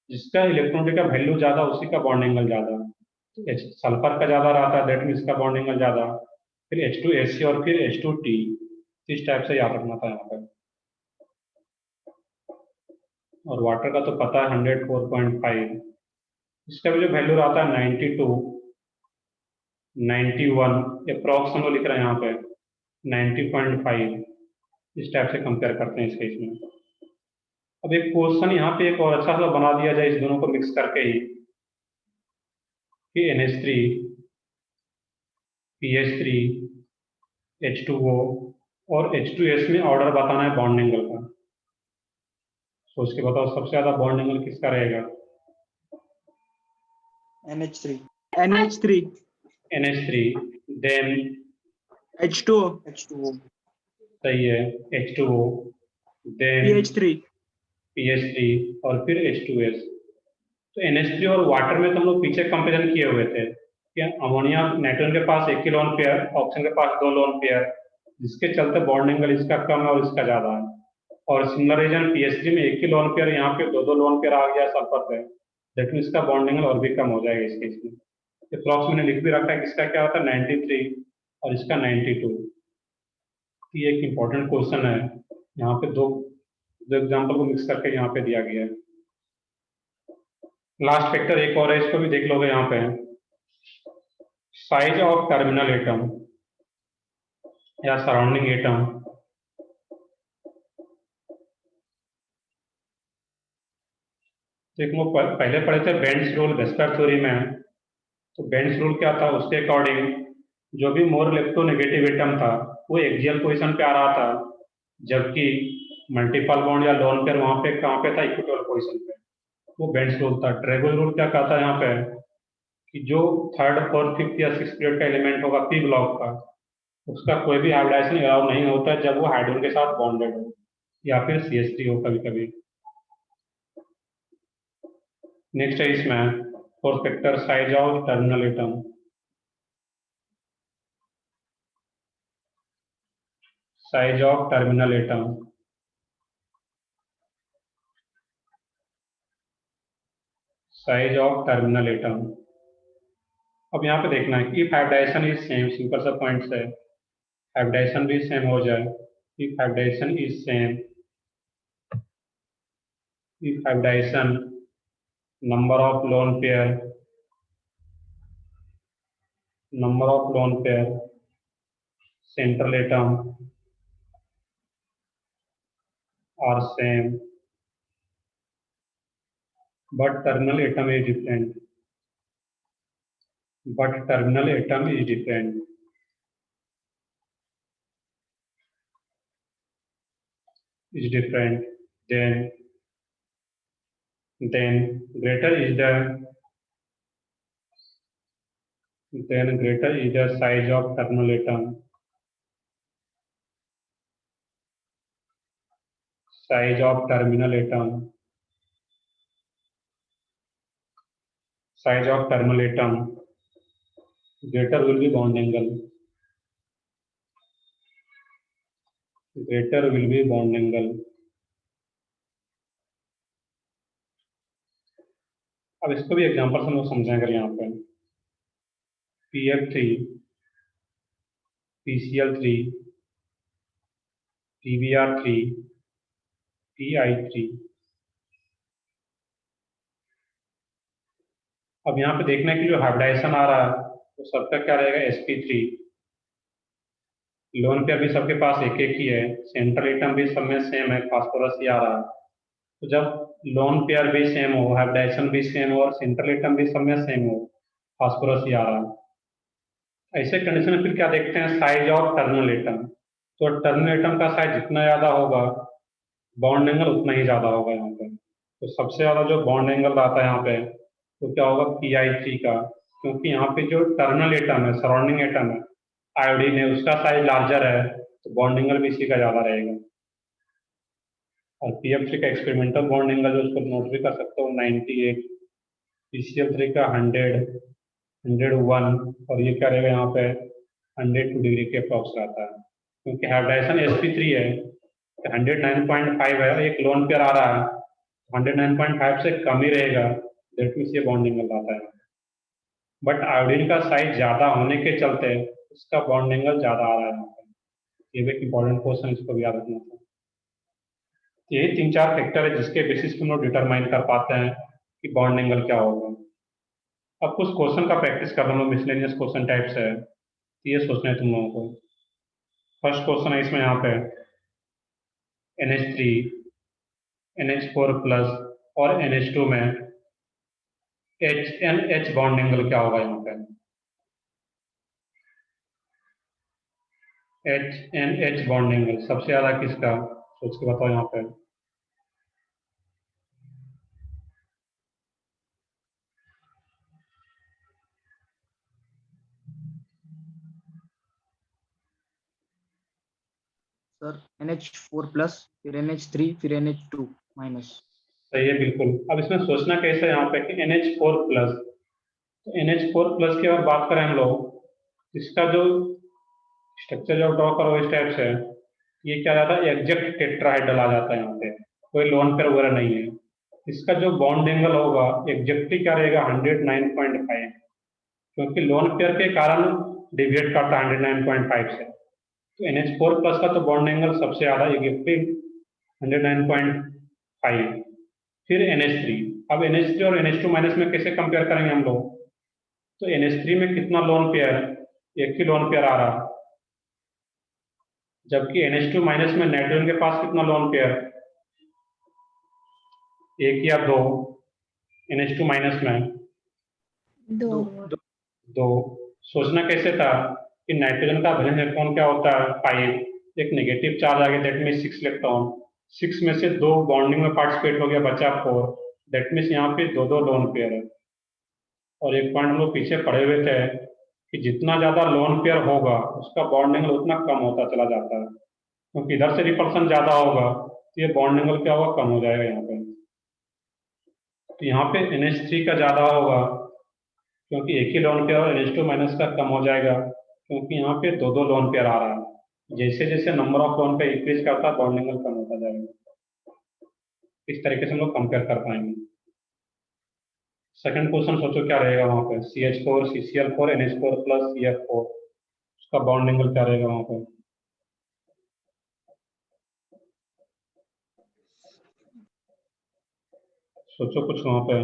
जिसका इलेक्ट्रॉनिक का वैल्यू ज्यादा उसी का बॉन्ड एंगल ज्यादा। सल्फर का ज्यादा रहता है, दैट मीन्स का बॉन्ड एंगल ज्यादा, फिर H2SC और फिर H2T, इस टाइप से याद रखना था यहाँ पे। और वाटर का तो पता है 104.5, इसका भी जो वैल्यू रहता है 92, 91, अप्रॉक्स हम लोग लिख रहे हैं यहाँ पे 90.5, इस टाइप से कंपेयर करते हैं इस केस में। अब एक क्वेश्चन यहाँ पे एक और अच्छा सा बना दिया जाए इस दोनों को मिक्स करके ही, कि NH3, PS3, H2O और H2S में ऑर्डर बताना है बॉन्ड एंगल का। सोच के बताओ सबसे ज्यादा बॉन्ड एंगल किसका रहेगा? NH3 NH3, देन H2O सही है, H2O, देन PH3 PS3 और फिर H2S। तो NH3 और वाटर में तो हम लोग पीछे कंपेरिजन किए हुए थे कि अमोनिया नाइट्रोजन के पास 1 ही लोन पेयर, ऑक्सीजन के पास 2 लोन पेयर, जिसके चलते बॉन्ड एंगल इसका कम है और इसका ज्यादा है। और सिमिलर रीजन PS3 में 1 ही लोन पेयर, यहाँ पे 2 लोन पेयर आ गया सल्फर पे, दैट मीन इसका बॉन्ड एंगल और भी कम हो जाएगा इस केस में। अप्रॉक्स मैंने लिख भी रखा है कि इसका क्या होता है 93 और इसका 92। ये एक इंपॉर्टेंट क्वेश्चन है, यहाँ पे दो एग्जाम्पल को मिक्स करके यहाँ पे दिया गया है। लास्ट फैक्टर एक और है, इसको भी देख लोगे यहाँ पे, साइज ऑफ टर्मिनल एटम या सराउंडिंग एटम। देखो पहले पढ़े थे बेंड्स रूल वेस्पर थ्योरी में, तो बेंड्स रूल क्या था, उसके अकॉर्डिंग जो भी मोर इलेक्ट्रोनेगेटिव एटम था वो एक्सियल पोजीशन पे आ रहा था, जबकि मल्टीपल बॉन्ड या लोन पेयर वहां पे कहाँ पे था, इक्विटोरियल पोजीशन पे। वो बेंड्स रूल था। ट्रेगल रूल क्या कहता है यहाँ पे, कि जो थर्ड, फोर्थ, फिफ्थ या सिक्स पीरियड का एलिमेंट होगा पी ब्लॉक का, उसका कोई भी हाइब्रिडाइजेशन अलाउ नहीं होता है जब वो हाइड्रोजन के साथ बॉन्डेड हो या फिर CH3 हो कभी कभी। नेक्स्ट है इसमें fourth factor, size of terminal atom. Size of terminal atom, size of terminal atom. अब यहाँ पे देखना है कि if hybridization is same, simple सा पॉइंट है, हाइब्रिडाइजेशन भी सेम हो जाए, if hybridization is same, if hybridization number of lone pair, number of lone pair, central atom are same, but terminal atom is different. But terminal atom is different. is different, then greater is the size of terminal atom. Size of terminal atom. Size of terminal atom. Greater will be bond angle. Greater will be bond angle. अब इसको भी example से हम लोग समझेंगे यहाँ पे PF3, PCl3, PBr3, PI3. अब यहाँ पे देखना है कि जो हाइब्रिडाइजेशन आ रहा है तो सबका क्या रहेगा sp3. लोन पेयर भी सबके पास एक एक ही है, सेंट्रल एटम भी सब में सेम है, फास्फोरस ही आ रहा है. तो जब लोन पेयर भी सेम हो, हाइब्रिडाइजेशन भी सेम हो और सेंट्रल एटम भी सब में सेम हो, फास्फोरस ही आ रहा है, ऐसे कंडीशन में फिर क्या देखते हैं, साइज ऑफ टर्मिनल एटम. तो टर्मिनल एटम का साइज जितना ज़्यादा होगा बॉन्ड एंगल उतना ही ज़्यादा होगा यहाँ पे. तो सबसे ज़्यादा जो बॉन्ड एंगल आता है यहाँ पे तो क्या होगा PI3 का, क्योंकि यहाँ पे जो टर्मिनल एटम है, सराउंडिंग एटम है, आयोडीन है, उसका साइज लार्जर है तो बॉन्ड एंगल भी इसी का ज़्यादा रहेगा. और PF3 का एक्सपेरिमेंटल बॉन्ड एंगल जो उसको नोट भी कर सकते हो 98, PCl3 का 100, 101 और ये क्या रहेगा यहाँ पे 102 डिग्री के अप्रॉक्स रहता है, क्योंकि हाइब्रिडाइजेशन sp3 है, 109.5 है, एक लोन पेयर आ रहा है 109.5 से कम ही रहेगा, दैट मीन्स ये बॉन्ड एंगल आता है. बट आयोडीन का साइज ज़्यादा होने के चलते उसका बॉन्ड एंगल ज़्यादा आ रहा है यहाँ पे. ये भी एक इंपॉर्टेंट क्वेश्चन, इसको भी याद रखना था. यही 3-4 फैक्टर है जिसके बेसिस पे हम लोग डिटरमाइन कर पाते हैं कि बॉन्ड एंगल क्या होगा. अब कुछ क्वेश्चन का प्रैक्टिस कर रहा हूँ, मिसलेनियस क्वेश्चन टाइप से है, ये सोचना है तुम लोगों को. फर्स्ट क्वेश्चन है इसमें यहाँ पे NH3, NH4 प्लस और NH2 में HNH बॉन्ड एंगल क्या होगा यहाँ पे. HNH बॉन्ड एंगल सबसे ज़्यादा किसका, सोच के बताओ यहाँ पे. सर NH4 प्लस, फिर NH3, फिर NH2 माइनस. सही है बिल्कुल. अब इसमें सोचना कैसे है यहाँ पे कि NH4 प्लस, तो NH4 प्लस की अगर बात करें हम लोग, इसका जो स्ट्रक्चर जो ड्रॉ करो इस टाइप से, ये क्या जाता है एग्जैक्ट टेट्राहेड्रल आ जाता है यहाँ पे, कोई लोन पेयर वगैरह नहीं है. इसका जो बॉन्ड एंगल होगा एग्जैक्टली क्या रहेगा 109.5, क्योंकि लोन पेयर के कारण डिविएट करता है 109.5 से. तो NH4 प्लस का तो बॉन्ड एंगल सबसे ज़्यादा एग्जैक्टली 109.5. फिर NH3. अब NH3 और NH2 माइनस में कैसे कंपेयर करेंगे हम लोग, तो NH3 में कितना लोन पेयर, एक ही लोन पेयर आ रहा, जबकि NH2 माइनस में नाइट्रोजन के पास कितना लोन पेयर, एक या दो. NH2 माइनस में दो. सोचना कैसे था कि नाइट्रोजन का वैलेंस इलेक्ट्रॉन क्या होता है 5, एक नेगेटिव चार्ज आ गया, दैट मीन्स 6 इलेक्ट्रॉन, 6 में से 2 बॉन्डिंग में पार्टिसिपेट हो गया, बचा 4, दैट मीन्स यहाँ पे 2 लोन पेयर है. और एक पॉइंट हम लोग पीछे पढ़े हुए थे कि जितना ज़्यादा लोन पेयर होगा उसका बॉन्ड एंगल उतना कम होता चला जाता है, क्योंकि इधर से रिपल्सन ज़्यादा होगा तो ये बॉन्ड एंगल क्या होगा, कम हो जाएगा यहाँ पे. तो यहाँ पे NH3 का ज़्यादा होगा क्योंकि एक ही लोन पेयर, और NH2 माइनस का कम हो जाएगा क्योंकि यहाँ पे 2 लोन पेयर आ रहा है. जैसे जैसे number of lone pair increase करता है बॉन्ड एंगल कम होता जाएगा. इस तरीके से हम लोग कंपेयर कर पाएंगे. सेकंड क्वेश्चन सोचो क्या रहेगा वहाँ पे, CH4, CCl4, NH4 plus CF4, उसका बॉन्ड एंगल क्या रहेगा वहाँ पे. सोचो कुछ वहाँ पे.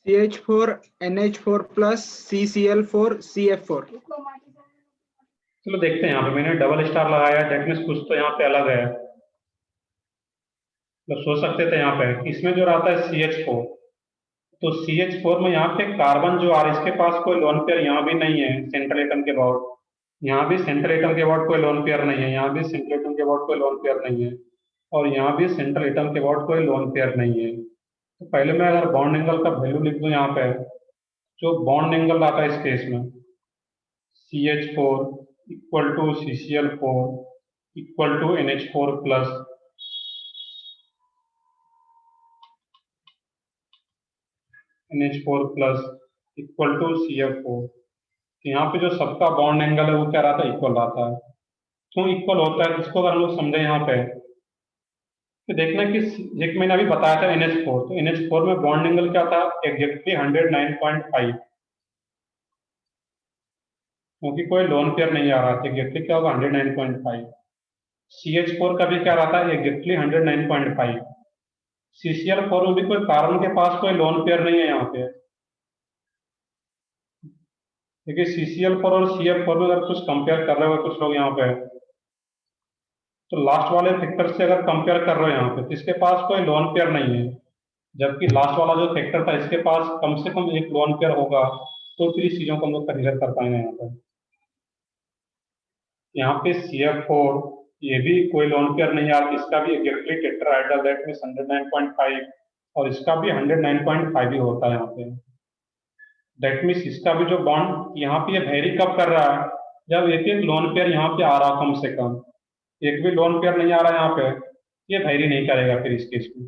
CH4, NH4 plus CCl4, CF4. चलो देखते हैं. यहाँ पे मैंने डबल स्टार लगाया, दैट मीन्स कुछ तो यहाँ पे अलग है. तो सोच सकते थे यहाँ पे इसमें जो रहता है CH4, तो CH4 में यहाँ पे कार्बन जो आ रहा है इसके पास कोई लोन पेयर यहाँ भी नहीं है सेंट्रल एटम के बाद, यहाँ भी सेंट्रल एटम के अबाउट कोई लोन पेयर नहीं है, यहाँ भी सेंट्रल एटम के अबाउट कोई लोन पेयर नहीं है, और यहाँ भी सेंट्रल एटम के अबाउट कोई लोन पेयर नहीं है। तो पहले मैं अगर बॉन्ड एंगल का वैल्यू लिख दूं यहाँ पे, जो बॉन्ड एंगल आता है इस केस में CH4 equal to CCl4 equal to NH4 plus NH4 plus equal to CF4। यहाँ पे जो सबका बॉन्ड एंगल है वो क्या रहता है, इक्वल रहता है। क्यों इक्वल होता है, इसको अगर हम लोग समझे यहाँ पे, तो देखना कि एक मैंने अभी बताया था NH4, तो NH4 में बॉन्ड एंगल क्या था, एग्जैक्टली 109.5, क्योंकि कोई लोन पेयर नहीं आ रहा था, एग्जैक्टली क्या होगा 109.5। CH4 का भी क्या रहा था, एग्जैक्टली 109.5। CCl4 में भी कोई कार्बन के पास कोई लोन पेयर नहीं है यहाँ पे, क्योंकि CCl4 और CF4 में अगर कुछ कंपेयर कर रहे हो कुछ लोग यहाँ पे, तो लास्ट वाले फैक्टर से अगर कंपेयर कर रहे हो यहाँ पे, तो इसके पास कोई लोन पेयर नहीं है, जबकि लास्ट वाला जो फैक्टर था इसके पास कम से कम एक लोन पेयर होगा, तो फिर इस चीजों को हम लोग कंसीडर कर पाएंगे यहाँ पे। यहाँ पे CF4 ये भी कोई लोन पेयर नहीं आ रहा, इसका भी एग्जैक्टली टेट्राहेड्रल, दैट मींस 109.5, और इसका भी 109.5 ही होता है यहाँ पे। दैट मींस इसका भी जो बॉन्ड यहाँ पे ये वेरी कब कर रहा है, जब एक एक लोन पेयर यहाँ पे आ रहा कम से कम, एक भी लोन पेयर नहीं आ रहा यहाँ पे, ये वेरी नहीं करेगा फिर इस केस में।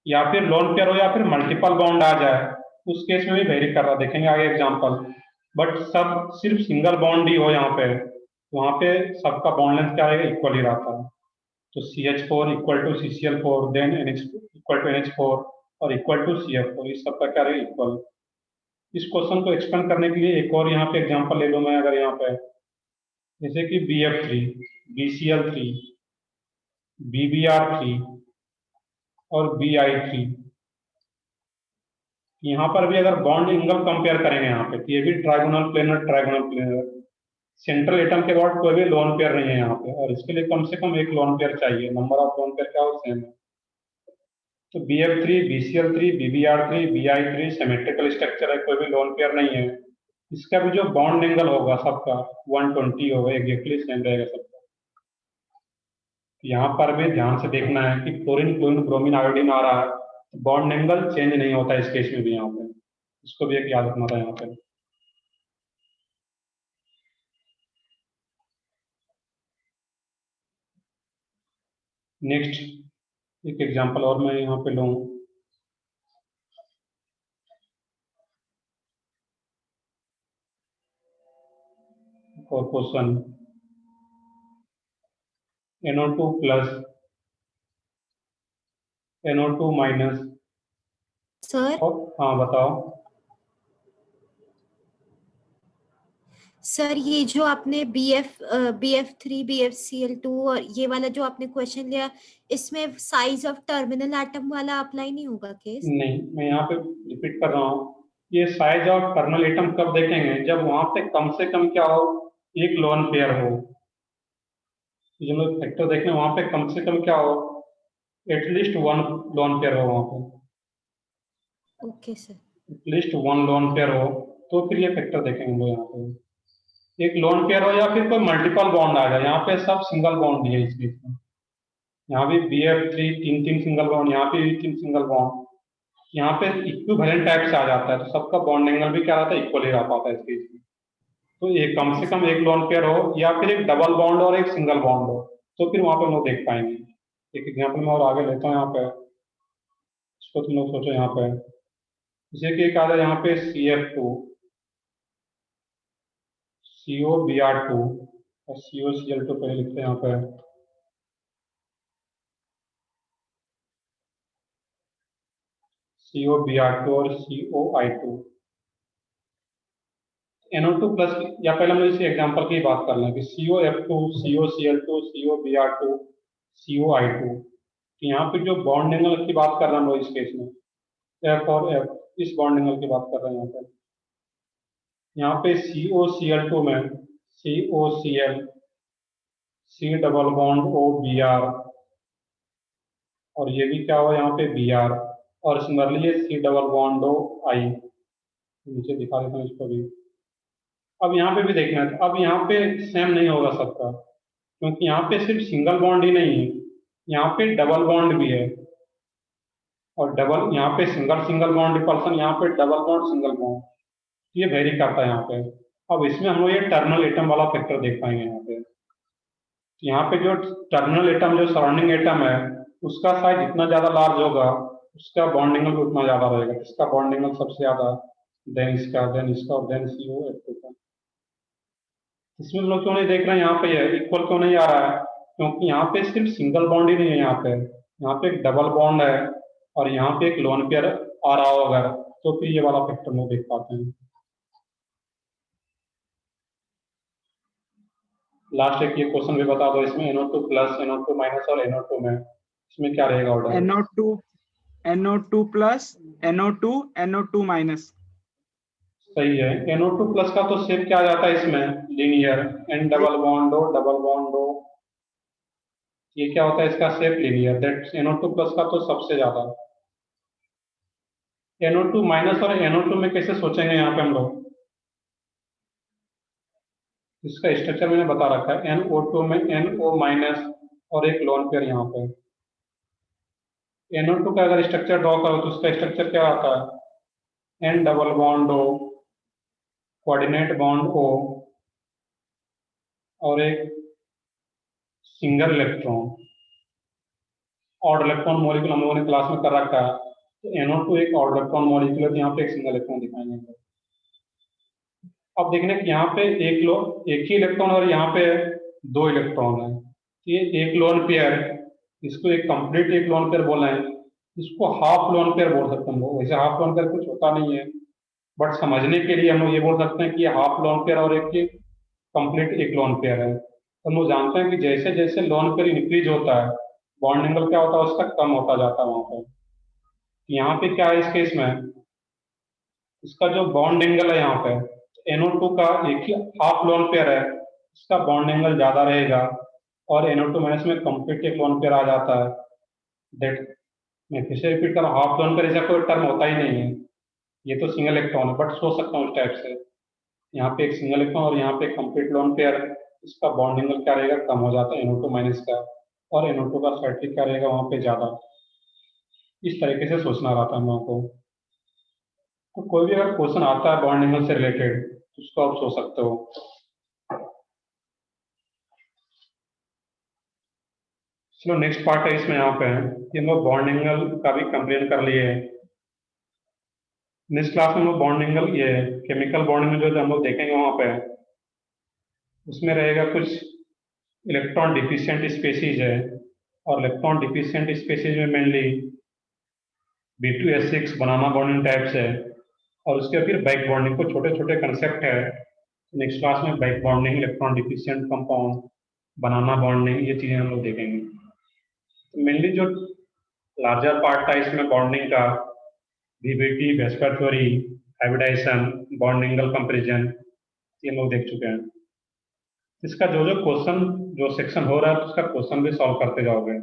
या फिर लोन पेयर हो या फिर मल्टीपल बॉन्ड आ जाए, उस केस में भी वेरी कर रहा, देखेंगे आगे एग्जांपल। बट सब सिर्फ सिंगल बॉन्ड ही हो यहाँ पे, वहाँ पे सबका बॉन्ड लेंथ क्या आएगा, इक्वल ही रहता है। तो CH4 equal to CCl4 then NH equal to NH4 और इक्वल टू CF4, इस सबका क्या रहेगा, इक्वल। इस क्वेश्चन को एक्सपेंड करने के लिए एक और यहाँ पे एग्जांपल ले लो मैं, अगर यहाँ पे जैसे कि BF3, BCl3, BBr3 और BI3, यहाँ पर भी अगर बॉन्ड एंगल कंपेयर करेंगे यहाँ पे, तो ये भी trigonal planar, trigonal planar. Central atom के बाद कोई भी लोन पेयर नहीं है यहाँ पे, और इसके लिए कम से कम एक लोन पेयर चाहिए, नंबर ऑफ लोन पेयर क्या हो, सेम है। तो BF3, BCl3, BBr3, BI3 symmetrical structure है, कोई भी लोन पेयर नहीं है। इसका भी जो बॉन्ड एंगल होगा सबका 120 होगा, एग्जैक्टली सेम रहेगा सबका। यहाँ पर भी ध्यान से देखना है कि फ्लोरीन, क्लोरीन, ब्रोमीन, आयोडीन आ रहा है, बॉन्ड एंगल चेंज नहीं होता इस केस में भी यहाँ पे, इसको भी एक याद रखना था यहाँ पे। नेक्स्ट एक एग्जांपल और मैं यहाँ पे लूँ, और question NO2 plus NO2 minus, sir हाँ बताओ। सर ये जो आपने BF3 BFCl2 और ये वाला जो आपने क्वेश्चन लिया, इसमें साइज ऑफ टर्मिनल एटम वाला अप्लाई नहीं होगा केस? नहीं, मैं यहाँ पे रिपीट कर रहा हूँ, ये साइज ऑफ टर्मिनल एटम कब देखेंगे, जब वहां पे कम से कम क्या हो, एक लोन पेयर हो। जब लोग फैक्टर देखें वहां पे कम से कम क्या हो, एटलीस्ट वन लोन पेयर हो वहां पे, okay sir. At least one lone pair हो, तो फिर ये फैक्टर देखेंगे हम लोग यहाँ पे। एक लोन पेयर हो या फिर कोई मल्टीपल बॉन्ड आ जाए, यहाँ पे सब सिंगल बॉन्ड ही है इस केस में। यहाँ भी BF3 तीन तीन सिंगल बॉन्ड, यहाँ पे भी तीन सिंगल बॉन्ड, यहाँ पे इक्विवेलेंट टाइप से आ जाता है, तो सबका बॉन्ड एंगल भी क्या रहता है, इक्वल ही रह पाता है इस केस में। तो एक कम से कम एक लोन पेयर हो या फिर एक डबल बॉन्ड और एक सिंगल बॉन्ड हो, तो फिर वहां पे हम लोग देख पाएंगे। एक एग्जाम्पल मैं और आगे लेता हूँ यहाँ पे, इसको तुम लोग सोचो यहाँ पे, जैसे कि एक आता है यहाँ पे CF2 COBr2 और COCl2 पहले लिखते हैं यहाँ पे, COBr2 और COI2, NO2 प्लस, या पहले हम इसी एग्जांपल की बात कर लें कि COF2 COCl2 COBr2 COI2, यहाँ पे जो बॉन्ड एंगल की बात कर रहे हैं हम लोग इस केस में, F और F, इस बॉन्ड एंगल की बात कर रहे हैं यहाँ पे COCl2 में COCl C double bond OBr, और ये भी क्या हुआ यहाँ पे Br, और सिमिलरली ये C डबल बॉन्ड OI, नीचे दिखा देता हूँ इसको भी, अब यहाँ पे भी देखना है, अब यहाँ पे सेम नहीं होगा सबका, क्योंकि यहाँ पे सिर्फ सिंगल बॉन्ड ही नहीं है, यहाँ पे डबल बॉन्ड भी है, और डबल यहाँ पे सिंगल सिंगल बॉन्ड रिपल्सन, यहाँ पे डबल बॉन्ड सिंगल बॉन्ड, ये वेरी करता है यहाँ पे। अब इसमें हम लोग ये टर्मिनल एटम वाला फैक्टर देख पाएंगे यहाँ पे। यहाँ पे जो टर्मिनल एटम, जो सराउंडिंग एटम है, उसका साइज जितना ज्यादा लार्ज होगा उसका बॉन्ड एंगल उतना ज्यादा रहेगा। इसका बॉन्ड एंगल सबसे ज्यादा, देन इसका, देन इसका, और देन CO का। इसमें हम लोग क्यों नहीं देख रहे हैं यहाँ पे, ये इक्वल क्यों नहीं आ रहा है? क्योंकि यहाँ पे सिर्फ सिंगल बॉन्ड ही नहीं है, यहाँ पे एक डबल बॉन्ड है, और यहाँ पे एक लोन पेयर आ रहा हो अगर, तो फिर ये वाला फैक्टर हम लोग देख पाते हैं। लास्ट एक ये क्वेश्चन भी बता दो, इसमें NO2 प्लस, NO2 माइनस और NO2 में इसमें क्या रहेगा order? NO2 plus, NO2, NO2 minus. सही है। NO2 प्लस का तो शेप क्या आ जाता है इसमें? लीनियर, N डबल बॉन्ड हो, डबल बॉन्ड हो, ये क्या होता है इसका shape? Linear. That NO2 plus का तो सबसे ज्यादा। NO2 माइनस और NO2 में कैसे सोचेंगे यहाँ पे हम लोग? इसका स्ट्रक्चर मैंने बता रखा है, NO2 में NO माइनस और एक लोन पेयर यहाँ पे। NO2 का अगर स्ट्रक्चर ड्रॉ करो तो उसका स्ट्रक्चर क्या आता है? N double bond O, coordinate bond O, और एक single electron. Odd electron molecule हम लोगों ने क्लास में कर रखा है, तो NO2 एक ऑड इलेक्ट्रॉन मॉलिक्यूल है, तो यहाँ पे एक सिंगल इलेक्ट्रॉन दिखाएंगे। अब देखने कि यहाँ पे एक ही इलेक्ट्रॉन और यहाँ पे 2 इलेक्ट्रॉन है, ये एक लोन पेयर, इसको एक कंप्लीट एक लोन पेयर बोला है, इसको हाफ लोन पेयर बोल सकते हैं हम लोग। वैसे हाफ लोन पेयर कुछ होता नहीं है, बट समझने के लिए हम लोग ये बोल सकते हैं कि ये हाफ लोन पेयर और एक कंप्लीट एक लोन पेयर है। तो हम लोग जानते हैं कि जैसे जैसे लोन पेयर इंक्रीज होता है, बॉन्ड एंगल क्या होता है उसका कम होता जाता है वहां पर। यहाँ पे क्या है इस केस में, इसका जो बॉन्ड एंगल है यहाँ पे, NO2 का एक ही हाफ लोन पेयर है, इसका बॉन्ड एंगल ज्यादा रहेगा, और NO2 माइनस में कंप्लीट एक लोन पेयर आ जाता है। दैट, मैं फिर से रिपीट कर रहा हूँ, हाफ लोन पेयर ऐसा कोई टर्म होता ही नहीं है, ये तो सिंगल इलेक्ट्रॉन है, बट सोच सकता हूँ उस टाइप से। यहाँ पे एक सिंगल इलेक्ट्रॉन और यहाँ पे कंप्लीट लोन पेयर, इसका बॉन्ड एंगल क्या रहेगा? कम हो जाता है NO2 माइनस का, और NO2 का स्लाइटली क्या रहेगा वहां पे? ज्यादा। इस तरीके से सोचना रहता है हम लोगों को। तो कोई भी अगर क्वेश्चन आता है बॉन्ड एंगल से रिलेटेड, तो उसको आप सोच सकते हो। चलो नेक्स्ट पार्ट है इसमें, यहाँ पे कि हम लोग बॉन्ड एंगल का भी कंपेयर कर लिए। नेक्स्ट क्लास में हम लोग बॉन्ड एंगल, ये केमिकल बॉन्ड एंगल जो हम लोग देखेंगे वहां पे, उसमें रहेगा कुछ इलेक्ट्रॉन डिफिशिएंट स्पेसीज है, और इलेक्ट्रॉन डिफिशिएंट स्पेसीज में मेनली B2S6 बनाना बॉन्डिंग टाइप्स है, और उसके फिर बैक बॉन्डिंग, को छोटे छोटे कंसेप्ट है। नेक्स्ट क्लास में back bonding, electron deficient compound, बनाना बॉन्डिंग, ये चीजें हम लोग देखेंगे। तो मेनली जो लार्जर पार्ट था इसमें बॉन्डिंग का, VBT, VSEPR theory, hybridization, bond angle comparison, ये हम लोग देख चुके हैं। इसका जो जो क्वेश्चन, जो सेक्शन हो रहा है उसका क्वेश्चन भी सॉल्व करते जाओगे।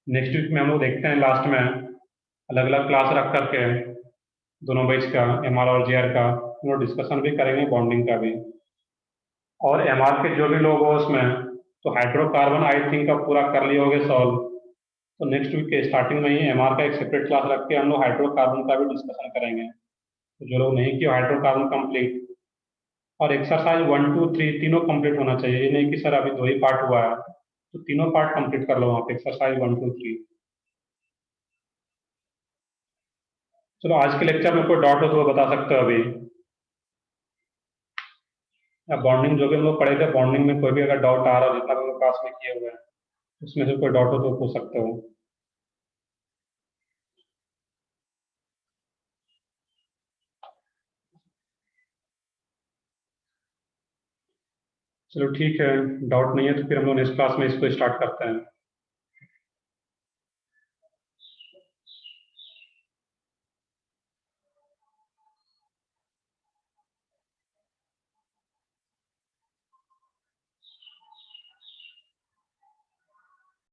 नेक्स्ट वीक में हम लोग देखते हैं लास्ट में अलग अलग क्लास रख करके दोनों बैच का, MR और JR का, हम लोग डिस्कशन भी करेंगे बॉन्डिंग का भी। और MR के जो भी लोग हो उसमें, तो हाइड्रोकार्बन आई थिंक अब पूरा कर लिए होगे सॉल्व। तो नेक्स्ट वीक के स्टार्टिंग में ही MR का एक सेपरेट क्लास रख के हम लोग हाइड्रोकार्बन का भी डिस्कशन करेंगे। तो जो लोग नहीं किया हाइड्रोकार्बन कंप्लीट, और एक्सरसाइज 1, 2, 3 तीनों कंप्लीट होना चाहिए। ये नहीं कि सर अभी 2 ही पार्ट हुआ है, तो तीनों पार्ट कंप्लीट कर लो वहाँ पे, एक्सरसाइज 1, 2, 3। चलो आज के लेक्चर में कोई डाउट हो तो वो बता सकते हो अभी। अब बॉन्डिंग जो भी हम लोग पढ़े थे, बॉन्डिंग में कोई भी अगर डाउट आ रहा हो, जितना भी हम लोग क्लास में किए हुए हैं उसमें से कोई डाउट हो तो पूछ सकते हो। चलो ठीक है, डाउट नहीं है तो फिर हम लोग नेक्स्ट क्लास में इसको स्टार्ट करते हैं।